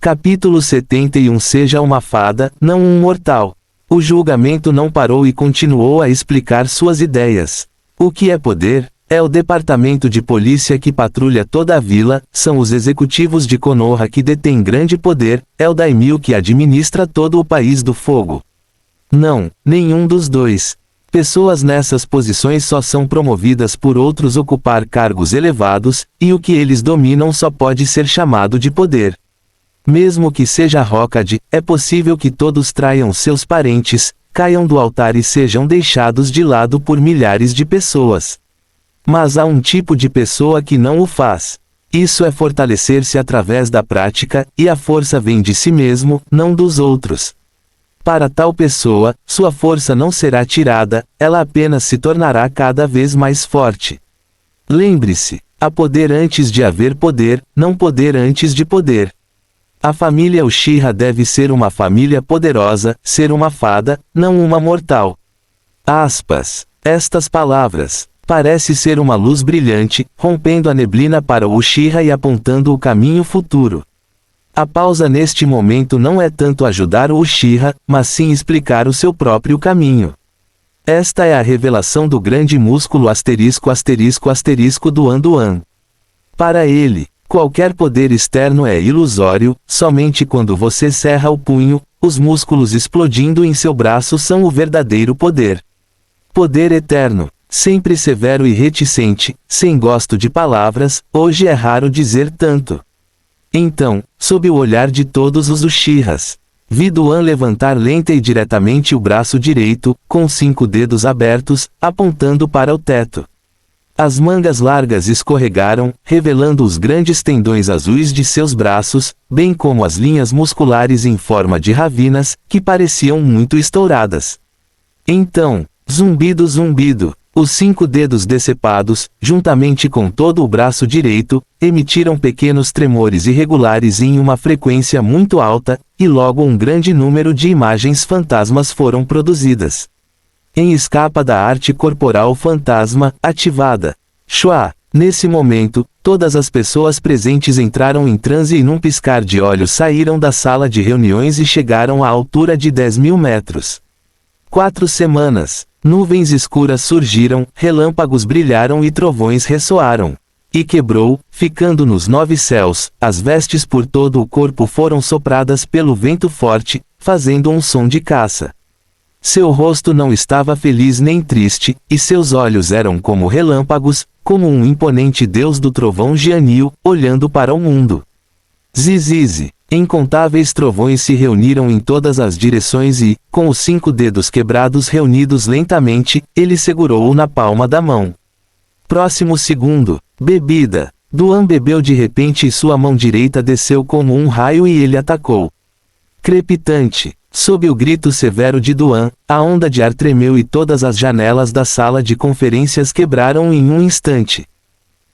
Capítulo 71. Seja uma fada, não um mortal. O julgamento não parou e continuou a explicar suas ideias. O que é poder? É o departamento de polícia que patrulha toda a vila, são os executivos de Konoha que detêm grande poder, é o daimyo que administra todo o país do fogo. Não, nenhum dos dois. Pessoas nessas posições só são promovidas por outros ocupar cargos elevados, e o que eles dominam só pode ser chamado de poder. Mesmo que seja Hokage, é possível que todos traiam seus parentes, caiam do altar e sejam deixados de lado por milhares de pessoas. Mas há um tipo de pessoa que não o faz. Isso é fortalecer-se através da prática, e a força vem de si mesmo, não dos outros. Para tal pessoa, sua força não será tirada, ela apenas se tornará cada vez mais forte. Lembre-se, há poder antes de haver poder, não poder antes de poder. A família Uchiha deve ser uma família poderosa, ser uma fada, não uma mortal. Aspas. Estas palavras. Parece ser uma luz brilhante, rompendo a neblina para o Uchiha e apontando o caminho futuro. A pausa neste momento não é tanto ajudar o Uchiha, mas sim explicar o seu próprio caminho. Esta é a revelação do grande músculo Duan Duan. Para ele, qualquer poder externo é ilusório, somente quando você cerra o punho, os músculos explodindo em seu braço são o verdadeiro poder. Poder eterno. Sempre severo e reticente, sem gosto de palavras, hoje é raro dizer tanto. Então, sob o olhar de todos os Uchihas, vi Duan levantar lenta e diretamente o braço direito, com 5 dedos abertos, apontando para o teto. As mangas largas escorregaram, revelando os grandes tendões azuis de seus braços, bem como as linhas musculares em forma de ravinas, que pareciam muito estouradas. Então, zumbido zumbido. Os 5 dedos decepados, juntamente com todo o braço direito, emitiram pequenos tremores irregulares em uma frequência muito alta, e logo um grande número de imagens fantasmas foram produzidas. Em escapa da arte corporal fantasma, ativada. Shua. Nesse momento, todas as pessoas presentes entraram em transe e num piscar de olhos saíram da sala de reuniões e chegaram à altura de 10.000 metros. 4 semanas. Nuvens escuras surgiram, relâmpagos brilharam e trovões ressoaram. E quebrou, ficando nos 9 céus, as vestes por todo o corpo foram sopradas pelo vento forte, fazendo um som de caça. Seu rosto não estava feliz nem triste, e seus olhos eram como relâmpagos, como um imponente deus do trovão Jianyu, olhando para o mundo. Zizizi. Incontáveis trovões se reuniram em todas as direções e, com os 5 dedos quebrados reunidos lentamente, ele segurou-o na palma da mão. Próximo segundo. Bebida. Duan bebeu de repente e sua mão direita desceu como um raio e ele atacou. Crepitante. Sob o grito severo de Duan, a onda de ar tremeu e todas as janelas da sala de conferências quebraram em um instante.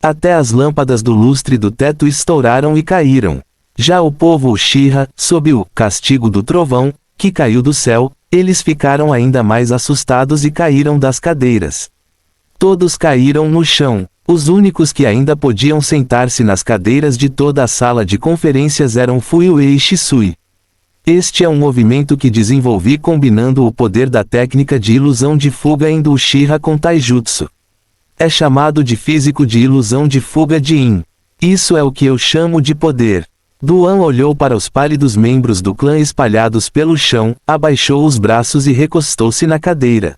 Até as lâmpadas do lustre do teto estouraram e caíram. Já o povo Uchiha, sob o castigo do trovão, que caiu do céu, eles ficaram ainda mais assustados e caíram das cadeiras. Todos caíram no chão. Os únicos que ainda podiam sentar-se nas cadeiras de toda a sala de conferências eram Fuyue e Shisui. Este é um movimento que desenvolvi combinando o poder da técnica de ilusão de fuga do Uchiha com Taijutsu. É chamado de físico de ilusão de fuga de Yin. Isso é o que eu chamo de poder. Duan olhou para os pálidos membros do clã espalhados pelo chão, abaixou os braços e recostou-se na cadeira.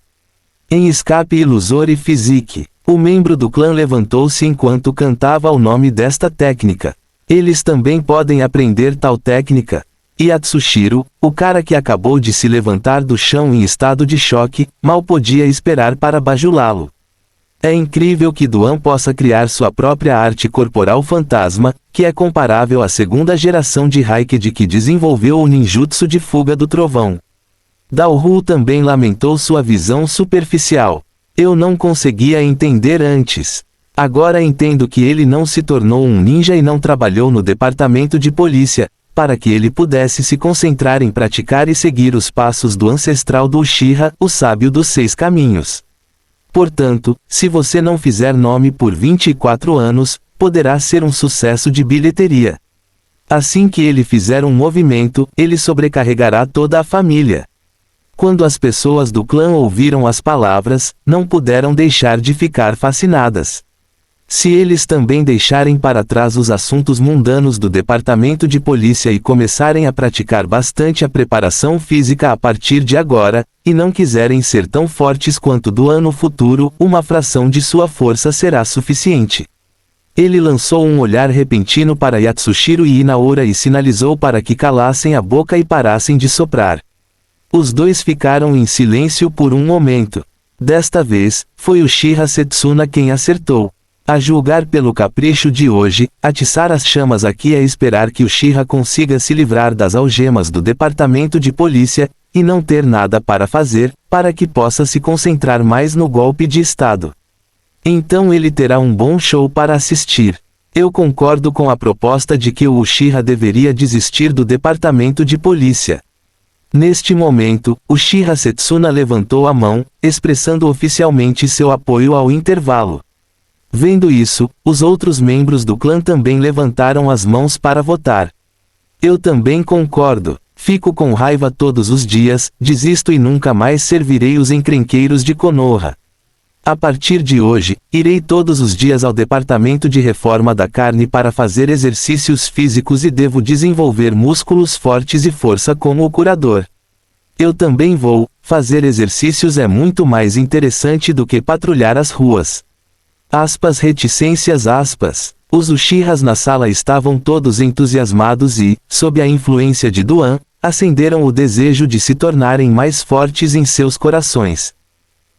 Em escape ilusor e physique, o membro do clã levantou-se enquanto cantava o nome desta técnica. Eles também podem aprender tal técnica. E Atsushiro, o cara que acabou de se levantar do chão em estado de choque, mal podia esperar para bajulá-lo. É incrível que Duan possa criar sua própria arte corporal fantasma, que é comparável à 2ª geração de Raikage que desenvolveu o ninjutsu de fuga do trovão. Daohu também lamentou sua visão superficial. Eu não conseguia entender antes. Agora entendo que ele não se tornou um ninja e não trabalhou no departamento de polícia, para que ele pudesse se concentrar em praticar e seguir os passos do ancestral do Uchiha, o sábio dos 6 caminhos. Portanto, se você não fizer nome por 24 anos, poderá ser um sucesso de bilheteria. Assim que ele fizer um movimento, ele sobrecarregará toda a família. Quando as pessoas do clã ouviram as palavras, não puderam deixar de ficar fascinadas. Se eles também deixarem para trás os assuntos mundanos do departamento de polícia e começarem a praticar bastante a preparação física a partir de agora, e não quiserem ser tão fortes quanto do ano futuro, uma fração de sua força será suficiente. Ele lançou um olhar repentino para Yatsushiro e Inaora e sinalizou para que calassem a boca e parassem de soprar. Os dois ficaram em silêncio por um momento. Desta vez, foi Uchiha Setsuna quem acertou. A julgar pelo capricho de hoje, atiçar as chamas aqui é esperar que Uchiha consiga se livrar das algemas do departamento de polícia, e não ter nada para fazer, para que possa se concentrar mais no golpe de estado. Então ele terá um bom show para assistir. Eu concordo com a proposta de que o Uchiha deveria desistir do departamento de polícia. Neste momento, Uchiha Setsuna levantou a mão, expressando oficialmente seu apoio ao intervalo. Vendo isso, os outros membros do clã também levantaram as mãos para votar. Eu também concordo. Fico com raiva todos os dias, desisto e nunca mais servirei os encrenqueiros de Konoha. A partir de hoje, irei todos os dias ao departamento de reforma da carne para fazer exercícios físicos e devo desenvolver músculos fortes e força como o curador. Eu também vou. Fazer exercícios é muito mais interessante do que patrulhar as ruas. Aspas reticências aspas. Os Uchihas na sala estavam todos entusiasmados e, sob a influência de Duan, acenderam o desejo de se tornarem mais fortes em seus corações.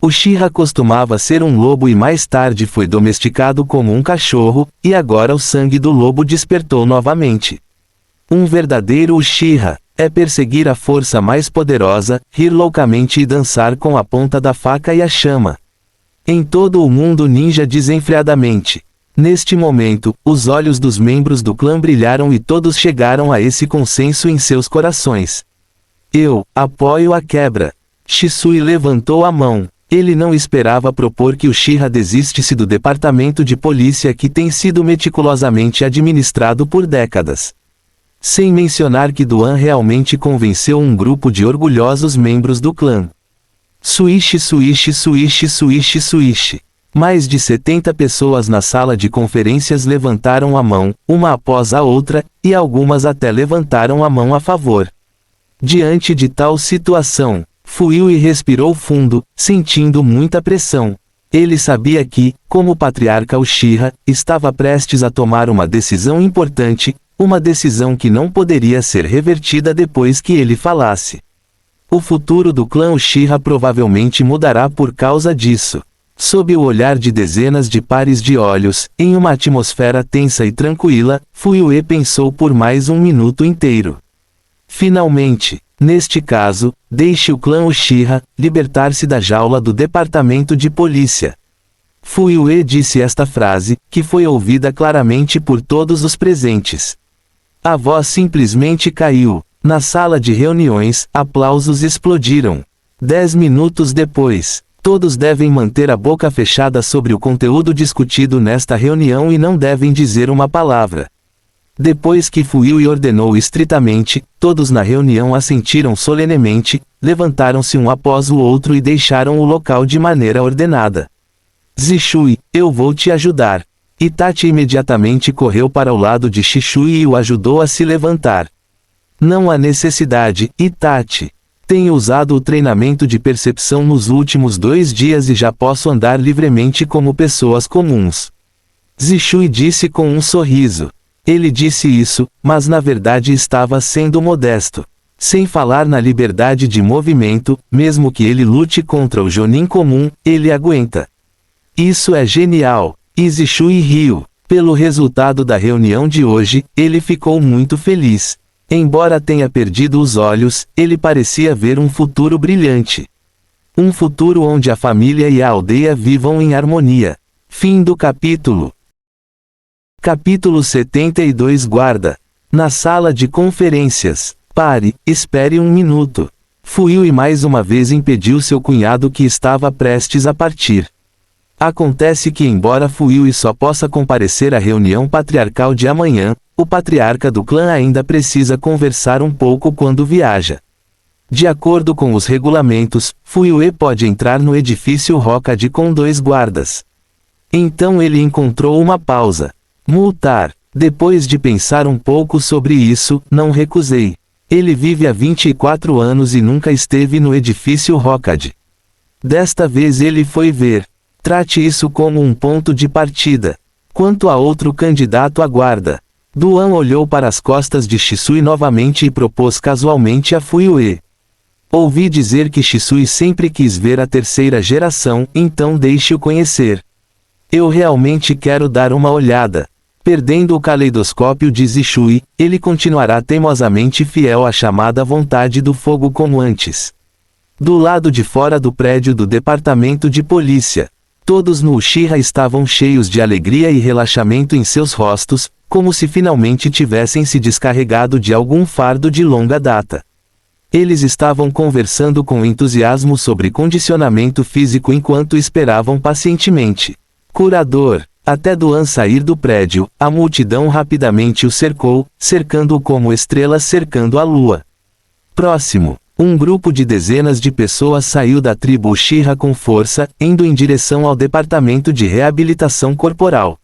Uchiha costumava ser um lobo e mais tarde foi domesticado como um cachorro, e agora o sangue do lobo despertou novamente. Um verdadeiro Uchiha é perseguir a força mais poderosa, rir loucamente e dançar com a ponta da faca e a chama. Em todo o mundo ninja desenfreadamente. Neste momento, os olhos dos membros do clã brilharam e todos chegaram a esse consenso em seus corações. Eu apoio a quebra. Shisui levantou a mão. Ele não esperava propor que Uchiha desistisse do departamento de polícia que tem sido meticulosamente administrado por décadas. Sem mencionar que Duan realmente convenceu um grupo de orgulhosos membros do clã. Suishi suishi suishi suishi suishi. Mais de 70 pessoas na sala de conferências levantaram a mão, uma após a outra, e algumas até levantaram a mão a favor. Diante de tal situação, Fuyui respirou fundo, sentindo muita pressão. Ele sabia que, como patriarca Uchiha, estava prestes a tomar uma decisão importante, uma decisão que não poderia ser revertida depois que ele falasse. O futuro do clã Uchiha provavelmente mudará por causa disso. Sob o olhar de dezenas de pares de olhos, em uma atmosfera tensa e tranquila, Fuyue pensou por mais um minuto inteiro. Finalmente, neste caso, deixe o clã Uchiha libertar-se da jaula do departamento de polícia. Fuyue disse esta frase, que foi ouvida claramente por todos os presentes. A voz simplesmente caiu. Na sala de reuniões, aplausos explodiram. 10 minutos depois, todos devem manter a boca fechada sobre o conteúdo discutido nesta reunião e não devem dizer uma palavra. Depois que Fuyui ordenou estritamente, todos na reunião assentiram solenemente, levantaram-se um após o outro e deixaram o local de maneira ordenada. Zishui, eu vou te ajudar. Itachi imediatamente correu para o lado de Shishui e o ajudou a se levantar. Não há necessidade, Itachi. Tenho usado o treinamento de percepção nos últimos 2 dias e já posso andar livremente como pessoas comuns. Zishui disse com um sorriso. Ele disse isso, mas na verdade estava sendo modesto. Sem falar na liberdade de movimento, mesmo que ele lute contra o Jonin comum, ele aguenta. Isso é genial. E Zishui riu. Pelo resultado da reunião de hoje, ele ficou muito feliz. Embora tenha perdido os olhos, ele parecia ver um futuro brilhante. Um futuro onde a família e a aldeia vivam em harmonia. Fim do capítulo. Capítulo 72 Guarda. Na sala de conferências. Pare, espere um minuto. Fuyui mais uma vez impediu seu cunhado que estava prestes a partir. Acontece que embora Fuyui só possa comparecer à reunião patriarcal de amanhã, o patriarca do clã ainda precisa conversar um pouco quando viaja. De acordo com os regulamentos, Fuyue pode entrar no edifício Hokage com 2 guardas. Então ele encontrou uma pausa. Multar. Depois de pensar um pouco sobre isso, não recusei. Ele vive há 24 anos e nunca esteve no edifício Hokage. Desta vez ele foi ver. Trate isso como um ponto de partida. Quanto a outro candidato à guarda, Duan olhou para as costas de Shisui novamente e propôs casualmente a Fuyue. Ouvi dizer que Shisui sempre quis ver a 3ª geração, então deixe-o conhecer. Eu realmente quero dar uma olhada. Perdendo o caleidoscópio de Zishui, ele continuará teimosamente fiel à chamada vontade do fogo como antes. Do lado de fora do prédio do departamento de polícia, todos no Uchiha estavam cheios de alegria e relaxamento em seus rostos, como se finalmente tivessem se descarregado de algum fardo de longa data. Eles estavam conversando com entusiasmo sobre condicionamento físico enquanto esperavam pacientemente. Curador. Até Duan sair do prédio, a multidão rapidamente o cercou, cercando-o como estrelas cercando a lua. Próximo. Um grupo de dezenas de pessoas saiu da tribo Uchiha com força, indo em direção ao departamento de reabilitação corporal.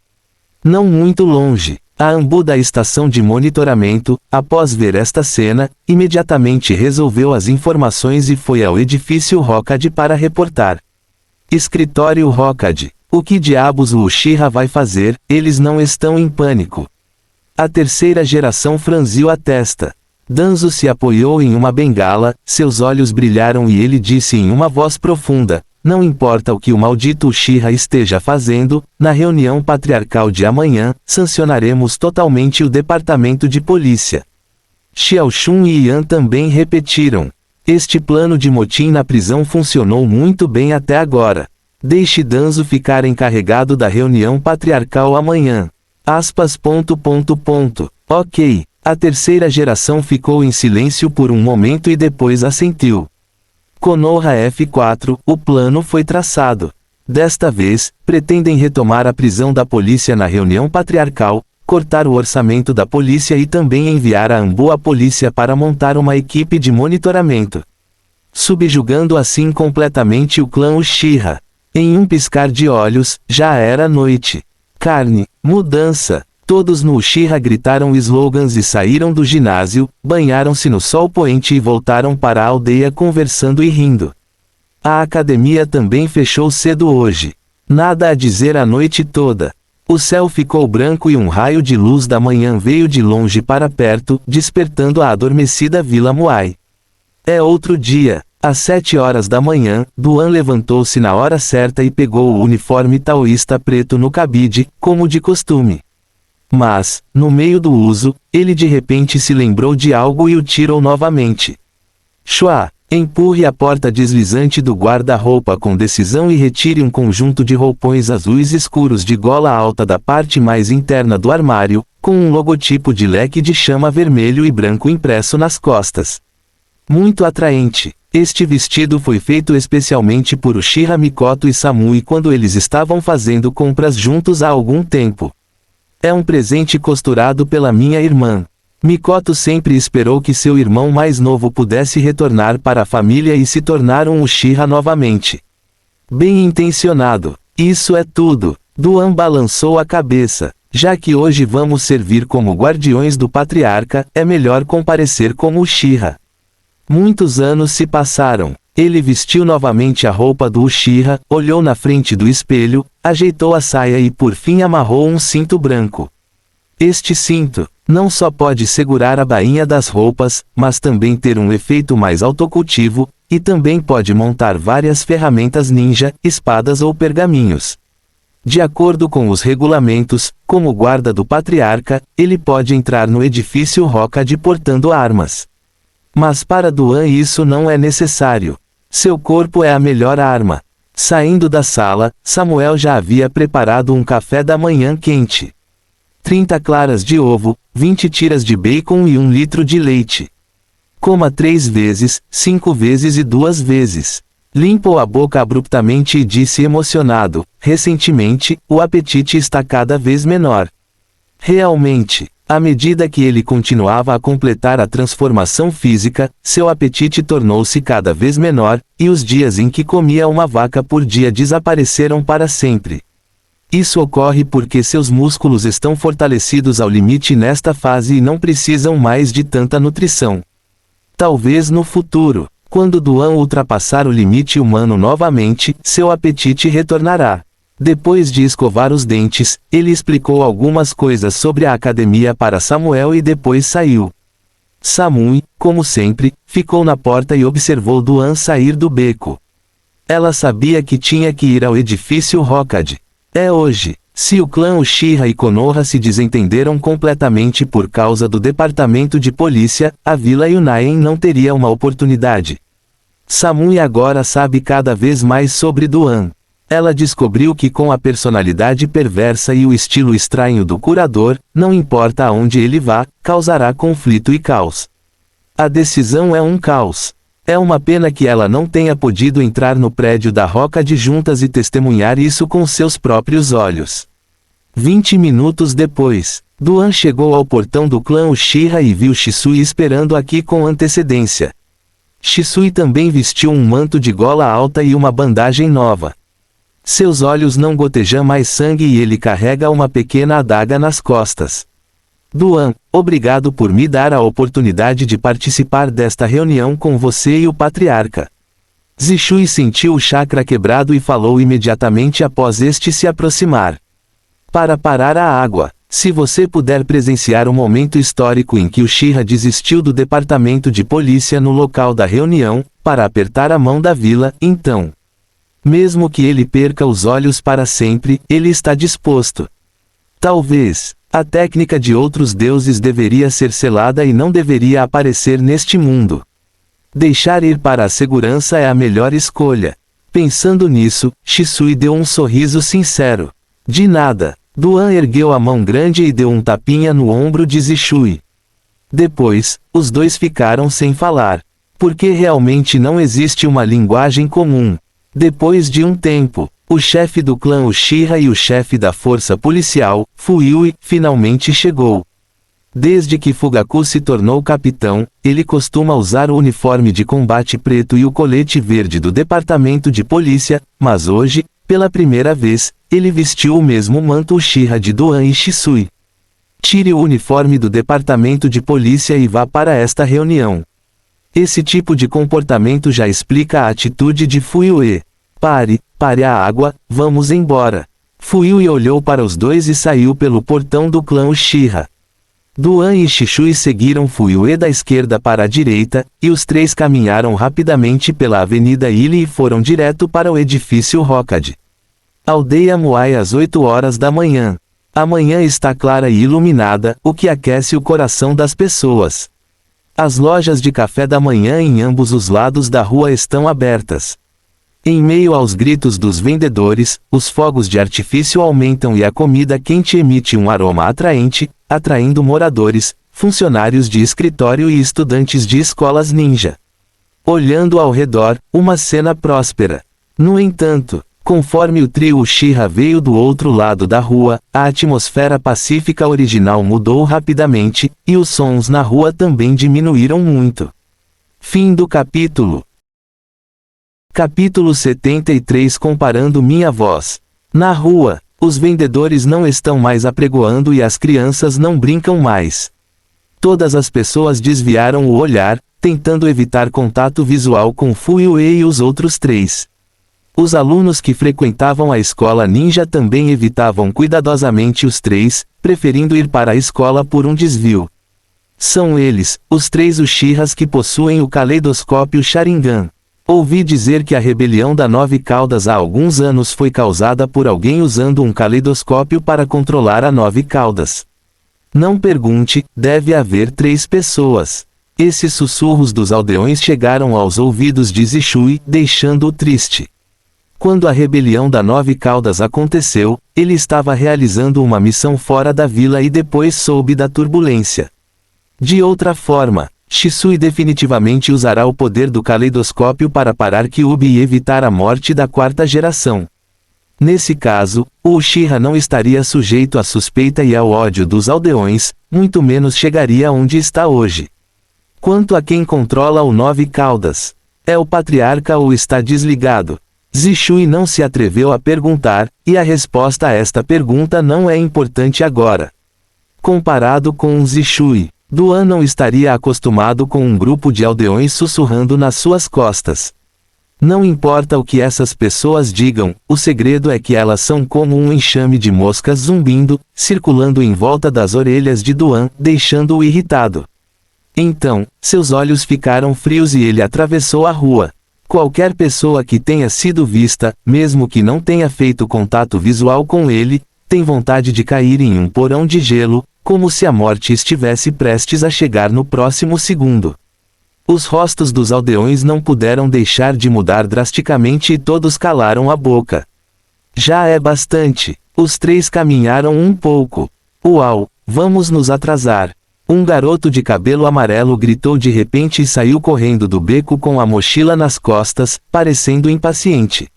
Não muito longe, a Anbu da estação de monitoramento, após ver esta cena, imediatamente resolveu as informações e foi ao edifício Hokage para reportar. Escritório Hokage. O que diabos o Uchiha vai fazer? Eles não estão em pânico. A 3ª geração franziu a testa. Danzo se apoiou em uma bengala, seus olhos brilharam e ele disse em uma voz profunda: não importa o que o maldito Uchiha esteja fazendo, na reunião patriarcal de amanhã, sancionaremos totalmente o departamento de polícia. Xiaoxun e Yan também repetiram. Este plano de motim na prisão funcionou muito bem até agora. Deixe Danzo ficar encarregado da reunião patriarcal amanhã. Ok. A 3ª geração ficou em silêncio por um momento e depois assentiu. Konoha F4, o plano foi traçado. Desta vez, pretendem retomar a prisão da polícia na reunião patriarcal, cortar o orçamento da polícia e também enviar a Anbu à polícia para montar uma equipe de monitoramento. Subjugando assim completamente o clã Uchiha. Em um piscar de olhos, já era noite. Carne, mudança. Todos no Uchiha gritaram slogans e saíram do ginásio, banharam-se no sol poente e voltaram para a aldeia conversando e rindo. A academia também fechou cedo hoje. Nada a dizer a noite toda. O céu ficou branco e um raio de luz da manhã veio de longe para perto, despertando a adormecida Vila Muai. É outro dia. Às 7 horas da manhã, Duan levantou-se na hora certa e pegou o uniforme taoísta preto no cabide, como de costume. Mas, no meio do uso, ele de repente se lembrou de algo e o tirou novamente. Shua, empurre a porta deslizante do guarda-roupa com decisão e retire um conjunto de roupões azuis escuros de gola alta da parte mais interna do armário, com um logotipo de leque de chama vermelho e branco impresso nas costas. Muito atraente. Este vestido foi feito especialmente por Uchiha Mikoto e Samui quando eles estavam fazendo compras juntos há algum tempo. É um presente costurado pela minha irmã. Mikoto sempre esperou que seu irmão mais novo pudesse retornar para a família e se tornar um Uchiha novamente. Bem intencionado. Isso é tudo. Duan balançou a cabeça. Já que hoje vamos servir como guardiões do patriarca, é melhor comparecer como Uchiha. Muitos anos se passaram. Ele vestiu novamente a roupa do Uchiha, olhou na frente do espelho, ajeitou a saia e por fim amarrou um cinto branco. Este cinto não só pode segurar a bainha das roupas, mas também ter um efeito mais autocultivo, e também pode montar várias ferramentas ninja, espadas ou pergaminhos. De acordo com os regulamentos, como guarda do patriarca, ele pode entrar no edifício Hokage portando armas. Mas para Duan isso não é necessário. Seu corpo é a melhor arma. Saindo da sala, Samuel já havia preparado um café da manhã quente. 30 claras de ovo, 20 tiras de bacon e 1 litro de leite. Coma 3 vezes, 5 vezes e 2 vezes. Limpou a boca abruptamente e disse emocionado: recentemente, o apetite está cada vez menor. Realmente, À medida que ele continuava a completar a transformação física, seu apetite tornou-se cada vez menor, e os dias em que comia uma vaca por dia desapareceram para sempre. Isso ocorre porque seus músculos estão fortalecidos ao limite nesta fase e não precisam mais de tanta nutrição. Talvez no futuro, quando Duan ultrapassar o limite humano novamente, seu apetite retornará. Depois de escovar os dentes, ele explicou algumas coisas sobre a academia para Samuel e depois saiu. Samui, como sempre, ficou na porta e observou Duan sair do beco. Ela sabia que tinha que ir ao edifício Hokage. É hoje. Se o clã Uchiha e Konoha se desentenderam completamente por causa do departamento de polícia, a Vila Yunaen não teria uma oportunidade. Samui agora sabe cada vez mais sobre Duan. Ela descobriu que com a personalidade perversa e o estilo estranho do curador, não importa aonde ele vá, causará conflito e caos. A decisão é um caos. É uma pena que ela não tenha podido entrar no prédio da Hokage juntas e testemunhar isso com seus próprios olhos. 20 minutos depois, Duan chegou ao portão do clã Uchiha e viu Shisui esperando aqui com antecedência. Shisui também vestiu um manto de gola alta e uma bandagem nova. Seus olhos não gotejam mais sangue e ele carrega uma pequena adaga nas costas. Duan, obrigado por me dar a oportunidade de participar desta reunião com você e o patriarca. Zishui sentiu o chakra quebrado e falou imediatamente após este se aproximar. Para parar a água, se você puder presenciar o momento histórico em que Uchiha desistiu do departamento de polícia no local da reunião, para apertar a mão da vila, então. Mesmo que ele perca os olhos para sempre, ele está disposto. Talvez, a técnica de outros deuses deveria ser selada e não deveria aparecer neste mundo. Deixar ir para a segurança é a melhor escolha. Pensando nisso, Shisui deu um sorriso sincero. De nada. Duan ergueu a mão grande e deu um tapinha no ombro de Zishui. Depois, os dois ficaram sem falar. Porque realmente não existe uma linguagem comum. Depois de um tempo, o chefe do clã Uchiha e o chefe da força policial, Fuyui, finalmente chegou. Desde que Fugaku se tornou capitão, ele costuma usar o uniforme de combate preto e o colete verde do departamento de polícia, mas hoje, pela primeira vez, ele vestiu o mesmo manto Uchiha de Duan e Shisui. Tire o uniforme do departamento de polícia e vá para esta reunião. Esse tipo de comportamento já explica a atitude de Fuyui. Pare a água, vamos embora. Fuyui olhou para os dois e saiu pelo portão do clã Uchiha. Duan e Shishui seguiram Fuyui da esquerda para a direita, e os três caminharam rapidamente pela Avenida Ili e foram direto para o edifício Hokage. Aldeia Muai às 8 horas da manhã. A manhã está clara e iluminada, o que aquece o coração das pessoas. As lojas de café da manhã em ambos os lados da rua estão abertas. Em meio aos gritos dos vendedores, os fogos de artifício aumentam e a comida quente emite um aroma atraente, atraindo moradores, funcionários de escritório e estudantes de escolas ninja. Olhando ao redor, uma cena próspera. No entanto, conforme o trio Uchiha veio do outro lado da rua, a atmosfera pacífica original mudou rapidamente, e os sons na rua também diminuíram muito. Fim do capítulo. Capítulo 73. Comparando minha voz. Na rua, os vendedores não estão mais apregoando e as crianças não brincam mais. Todas as pessoas desviaram o olhar, tentando evitar contato visual com Fuyui e os outros três. Os alunos que frequentavam a escola ninja também evitavam cuidadosamente os três, preferindo ir para a escola por um desvio. São eles, os três Uchihas que possuem o caleidoscópio Sharingan. Ouvi dizer que a rebelião da Nove Caudas há alguns anos foi causada por alguém usando um caleidoscópio para controlar a Nove Caudas. Não pergunte, deve haver 3 pessoas. Esses sussurros dos aldeões chegaram aos ouvidos de Zishui, deixando-o triste. Quando a rebelião da Nove Caudas aconteceu, ele estava realizando uma missão fora da vila e depois soube da turbulência. De outra forma, Shisui definitivamente usará o poder do caleidoscópio para parar Kyuubi e evitar a morte da 4ª geração. Nesse caso, o Uchiha não estaria sujeito à suspeita e ao ódio dos aldeões, muito menos chegaria onde está hoje. Quanto a quem controla o Nove Caudas, é o patriarca ou está desligado? Zishui não se atreveu a perguntar, e a resposta a esta pergunta não é importante agora. Comparado com um Zishui, Duan não estaria acostumado com um grupo de aldeões sussurrando nas suas costas. Não importa o que essas pessoas digam, o segredo é que elas são como um enxame de moscas zumbindo, circulando em volta das orelhas de Duan, deixando-o irritado. Então, seus olhos ficaram frios e ele atravessou a rua. Qualquer pessoa que tenha sido vista, mesmo que não tenha feito contato visual com ele, tem vontade de cair em um porão de gelo, como se a morte estivesse prestes a chegar no próximo segundo. Os rostos dos aldeões não puderam deixar de mudar drasticamente e todos calaram a boca. Já é bastante. Os três caminharam um pouco. Uau, vamos nos atrasar. Um garoto de cabelo amarelo gritou de repente e saiu correndo do beco com a mochila nas costas, parecendo impaciente.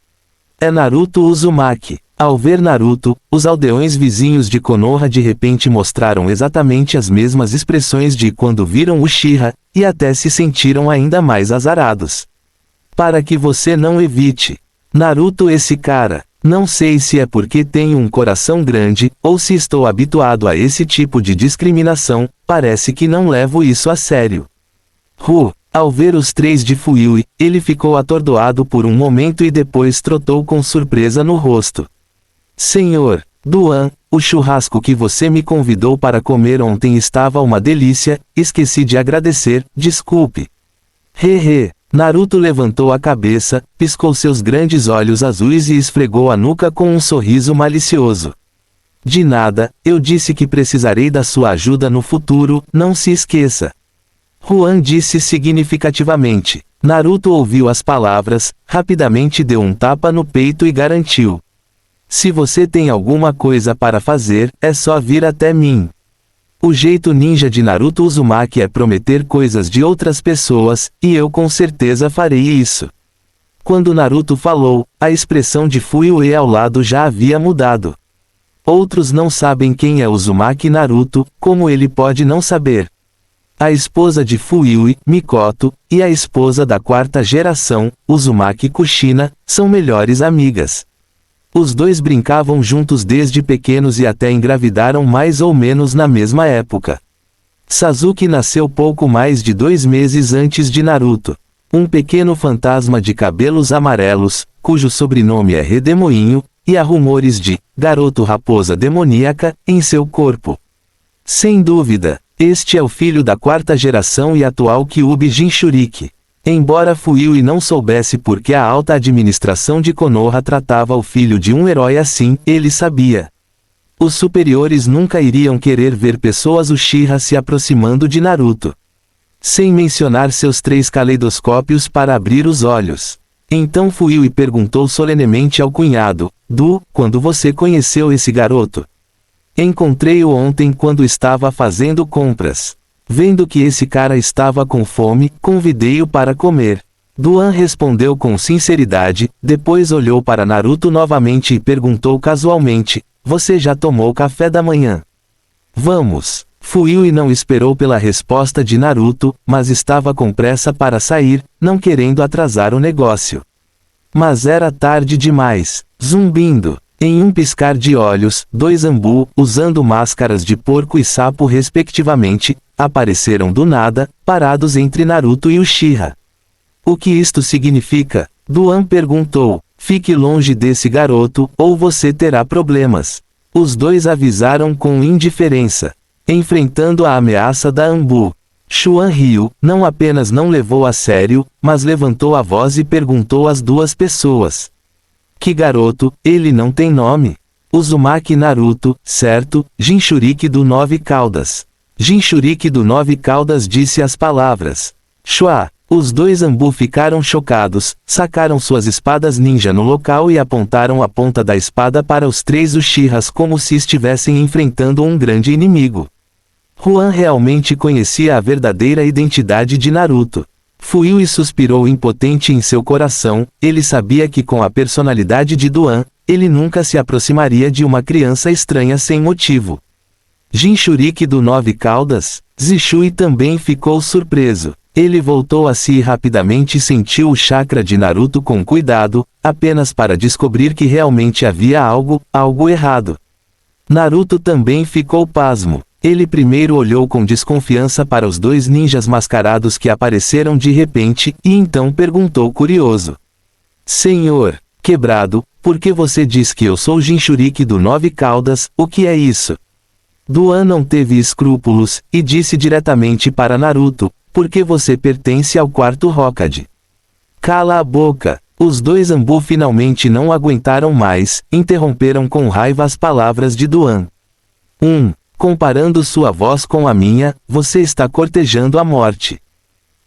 É Naruto Uzumaki. Ao ver Naruto, os aldeões vizinhos de Konoha de repente mostraram exatamente as mesmas expressões de quando viram Uchiha, e até se sentiram ainda mais azarados. Para que você não evite. Naruto, esse cara. Não sei se é porque tenho um coração grande, ou se estou habituado a esse tipo de discriminação, parece que não levo isso a sério. Ao ver os três de Fuyui, ele ficou atordoado por um momento e depois trotou com surpresa no rosto. Senhor Duan, o churrasco que você me convidou para comer ontem estava uma delícia, esqueci de agradecer, desculpe. Naruto levantou a cabeça, piscou seus grandes olhos azuis e esfregou a nuca com um sorriso malicioso. De nada, eu disse que precisarei da sua ajuda no futuro, não se esqueça. Juan disse significativamente. Naruto ouviu as palavras, rapidamente deu um tapa no peito e garantiu. Se você tem alguma coisa para fazer, é só vir até mim. O jeito ninja de Naruto Uzumaki é prometer coisas de outras pessoas, e eu com certeza farei isso. Quando Naruto falou, a expressão de Fuyue ao lado já havia mudado. Outros não sabem quem é Uzumaki Naruto, como ele pode não saber? A esposa de Fuyui, Mikoto, e a esposa da quarta geração, Uzumaki Kushina, são melhores amigas. Os dois brincavam juntos desde pequenos e até engravidaram mais ou menos na mesma época. Sasuke nasceu pouco mais de 2 meses antes de Naruto. Um pequeno fantasma de cabelos amarelos, cujo sobrenome é Redemoinho, e há rumores de garoto raposa demoníaca em seu corpo. Sem dúvida, este é o filho da quarta geração e atual Kyuubi Jinchuriki. Embora Fuyui não soubesse por que a alta administração de Konoha tratava o filho de um herói assim, ele sabia. Os superiores nunca iriam querer ver pessoas Uchiha se aproximando de Naruto. Sem mencionar seus 3 caleidoscópios para abrir os olhos. Então Fuyui perguntou solenemente ao cunhado, quando você conheceu esse garoto? Encontrei-o ontem quando estava fazendo compras. Vendo que esse cara estava com fome, convidei-o para comer. Duan respondeu com sinceridade, depois olhou para Naruto novamente e perguntou casualmente, você já tomou café da manhã? Vamos. Fuyui não esperou pela resposta de Naruto, mas estava com pressa para sair, não querendo atrasar o negócio. Mas era tarde demais. Zumbindo. Em um piscar de olhos, 2 Anbu, usando máscaras de porco e sapo respectivamente, apareceram do nada, parados entre Naruto e Uchiha. O que isto significa? Duan perguntou. Fique longe desse garoto, ou você terá problemas. Os dois avisaram com indiferença. Enfrentando a ameaça da Anbu. Xuan Ryu, não apenas não levou a sério, mas levantou a voz e perguntou às 2 pessoas. Que garoto, ele não tem nome. Uzumaki Naruto, certo, Jinchuriki do 9 Caudas. Jinchuriki do 9 Caudas disse as palavras. Shua. Os 2 Anbu ficaram chocados, sacaram suas espadas ninja no local e apontaram a ponta da espada para os 3 Uchihas como se estivessem enfrentando um grande inimigo. Juan realmente conhecia a verdadeira identidade de Naruto. Fuyui suspirou impotente em seu coração, ele sabia que com a personalidade de Duan, ele nunca se aproximaria de uma criança estranha sem motivo. Jinchuriki do 9 Caudas, Zishui também ficou surpreso. Ele voltou a si e rapidamente sentiu o chakra de Naruto com cuidado, apenas para descobrir que realmente havia algo errado. Naruto também ficou pasmo. Ele primeiro olhou com desconfiança para os dois ninjas mascarados que apareceram de repente, e então perguntou curioso. Senhor, Quebrado, por que você diz que eu sou Jinchuriki do 9 Caudas, o que é isso? Duan não teve escrúpulos, e disse diretamente para Naruto, porque você pertence ao 4º Hokage. Cala a boca! Os dois Anbu finalmente não aguentaram mais, interromperam com raiva as palavras de Duan. Comparando sua voz com a minha, você está cortejando a morte.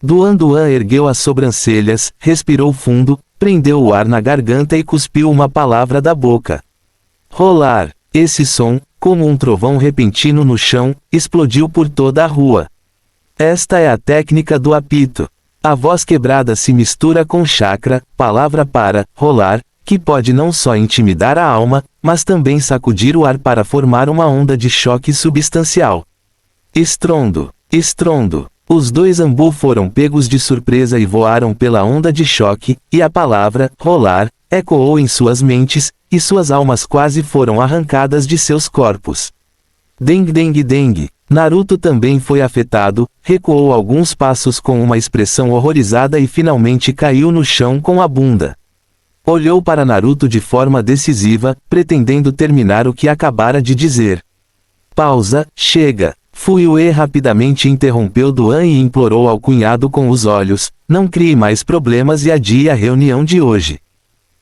Duan ergueu as sobrancelhas, respirou fundo, prendeu o ar na garganta e cuspiu uma palavra da boca. Rolar. Esse som, como um trovão repentino no chão, explodiu por toda a rua. Esta é a técnica do apito. A voz quebrada se mistura com chakra, palavra para rolar, que pode não só intimidar a alma, mas também sacudir o ar para formar uma onda de choque substancial. Estrondo. Estrondo. Os dois Anbu foram pegos de surpresa e voaram pela onda de choque, e a palavra rolar ecoou em suas mentes, e suas almas quase foram arrancadas de seus corpos. Deng deng deng. Naruto também foi afetado, recuou alguns passos com uma expressão horrorizada e finalmente caiu no chão com a bunda. Olhou para Naruto de forma decisiva, pretendendo terminar o que acabara de dizer. Pausa, chega. Fuyue rapidamente interrompeu Duan e implorou ao cunhado com os olhos, não crie mais problemas e adie a reunião de hoje.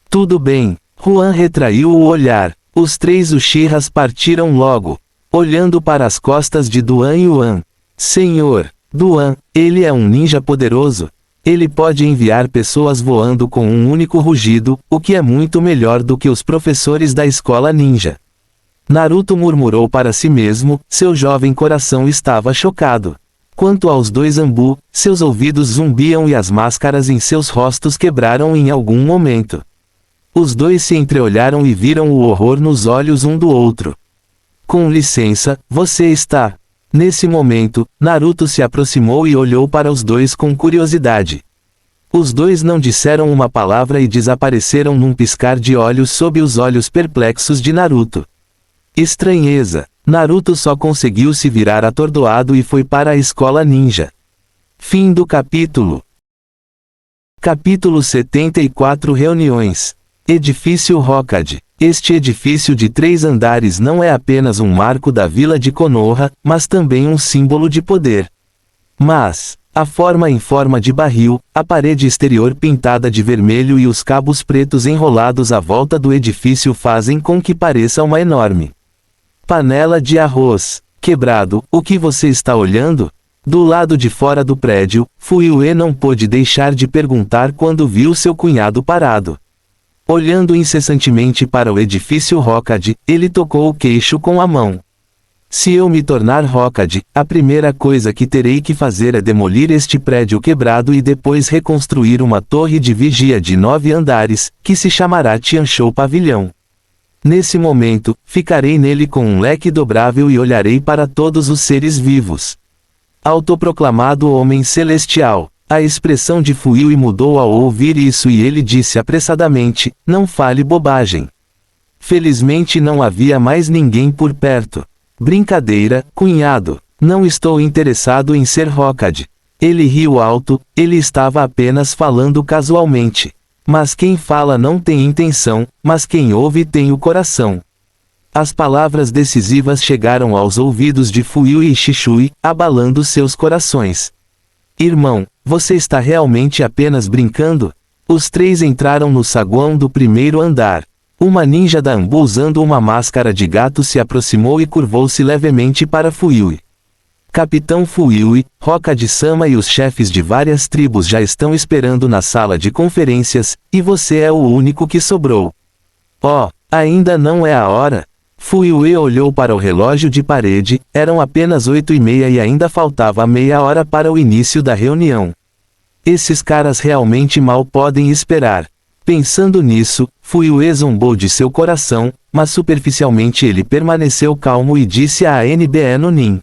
Tudo bem. Juan retraiu o olhar. Os 3 Uchihas partiram logo, olhando para as costas de Duan Yuan. Senhor, Duan, ele é um ninja poderoso. Ele pode enviar pessoas voando com um único rugido, o que é muito melhor do que os professores da escola ninja. Naruto murmurou para si mesmo, seu jovem coração estava chocado. Quanto aos dois Anbu, seus ouvidos zumbiam e as máscaras em seus rostos quebraram em algum momento. Os dois se entreolharam e viram o horror nos olhos um do outro. Com licença, você está... Nesse momento, Naruto se aproximou e olhou para os dois com curiosidade. Os dois não disseram uma palavra e desapareceram num piscar de olhos sob os olhos perplexos de Naruto. Estranheza. Naruto só conseguiu se virar atordoado e foi para a escola ninja. Fim do capítulo. Capítulo 74 Reuniões. Edifício Hokage. Este edifício de 3 andares não é apenas um marco da vila de Konoha, mas também um símbolo de poder. Mas, a forma em forma de barril, a parede exterior pintada de vermelho e os cabos pretos enrolados à volta do edifício fazem com que pareça uma enorme panela de arroz. Quebrado, o que você está olhando? Do lado de fora do prédio, Fuyue não pôde deixar de perguntar quando viu seu cunhado parado. Olhando incessantemente para o edifício Hokage, ele tocou o queixo com a mão. Se eu me tornar Hokage, a primeira coisa que terei que fazer é demolir este prédio quebrado e depois reconstruir uma torre de vigia de 9 andares, que se chamará Tianshou Pavilhão. Nesse momento, ficarei nele com um leque dobrável e olharei para todos os seres vivos. Autoproclamado Homem Celestial. A expressão de Fuyue mudou ao ouvir isso e ele disse apressadamente, não fale bobagem. Felizmente não havia mais ninguém por perto. Brincadeira, cunhado. Não estou interessado em ser Hokage. Ele riu alto, ele estava apenas falando casualmente. Mas quem fala não tem intenção, mas quem ouve tem o coração. As palavras decisivas chegaram aos ouvidos de Fuyue e Shishui, abalando seus corações. Irmão, você está realmente apenas brincando? Os 3 entraram no saguão do primeiro andar. Uma ninja da Anbu usando uma máscara de gato se aproximou e curvou-se levemente para Fuyue. Capitão Fuyue, Hokage-sama e os chefes de várias tribos já estão esperando na sala de conferências, e você é o único que sobrou. Oh, ainda não é a hora? Fuyue olhou para o relógio de parede, eram apenas 8:30 e ainda faltava meia hora para o início da reunião. Esses caras realmente mal podem esperar. Pensando nisso, Fuyu zombou de seu coração, mas superficialmente ele permaneceu calmo e disse a NBE no Nin.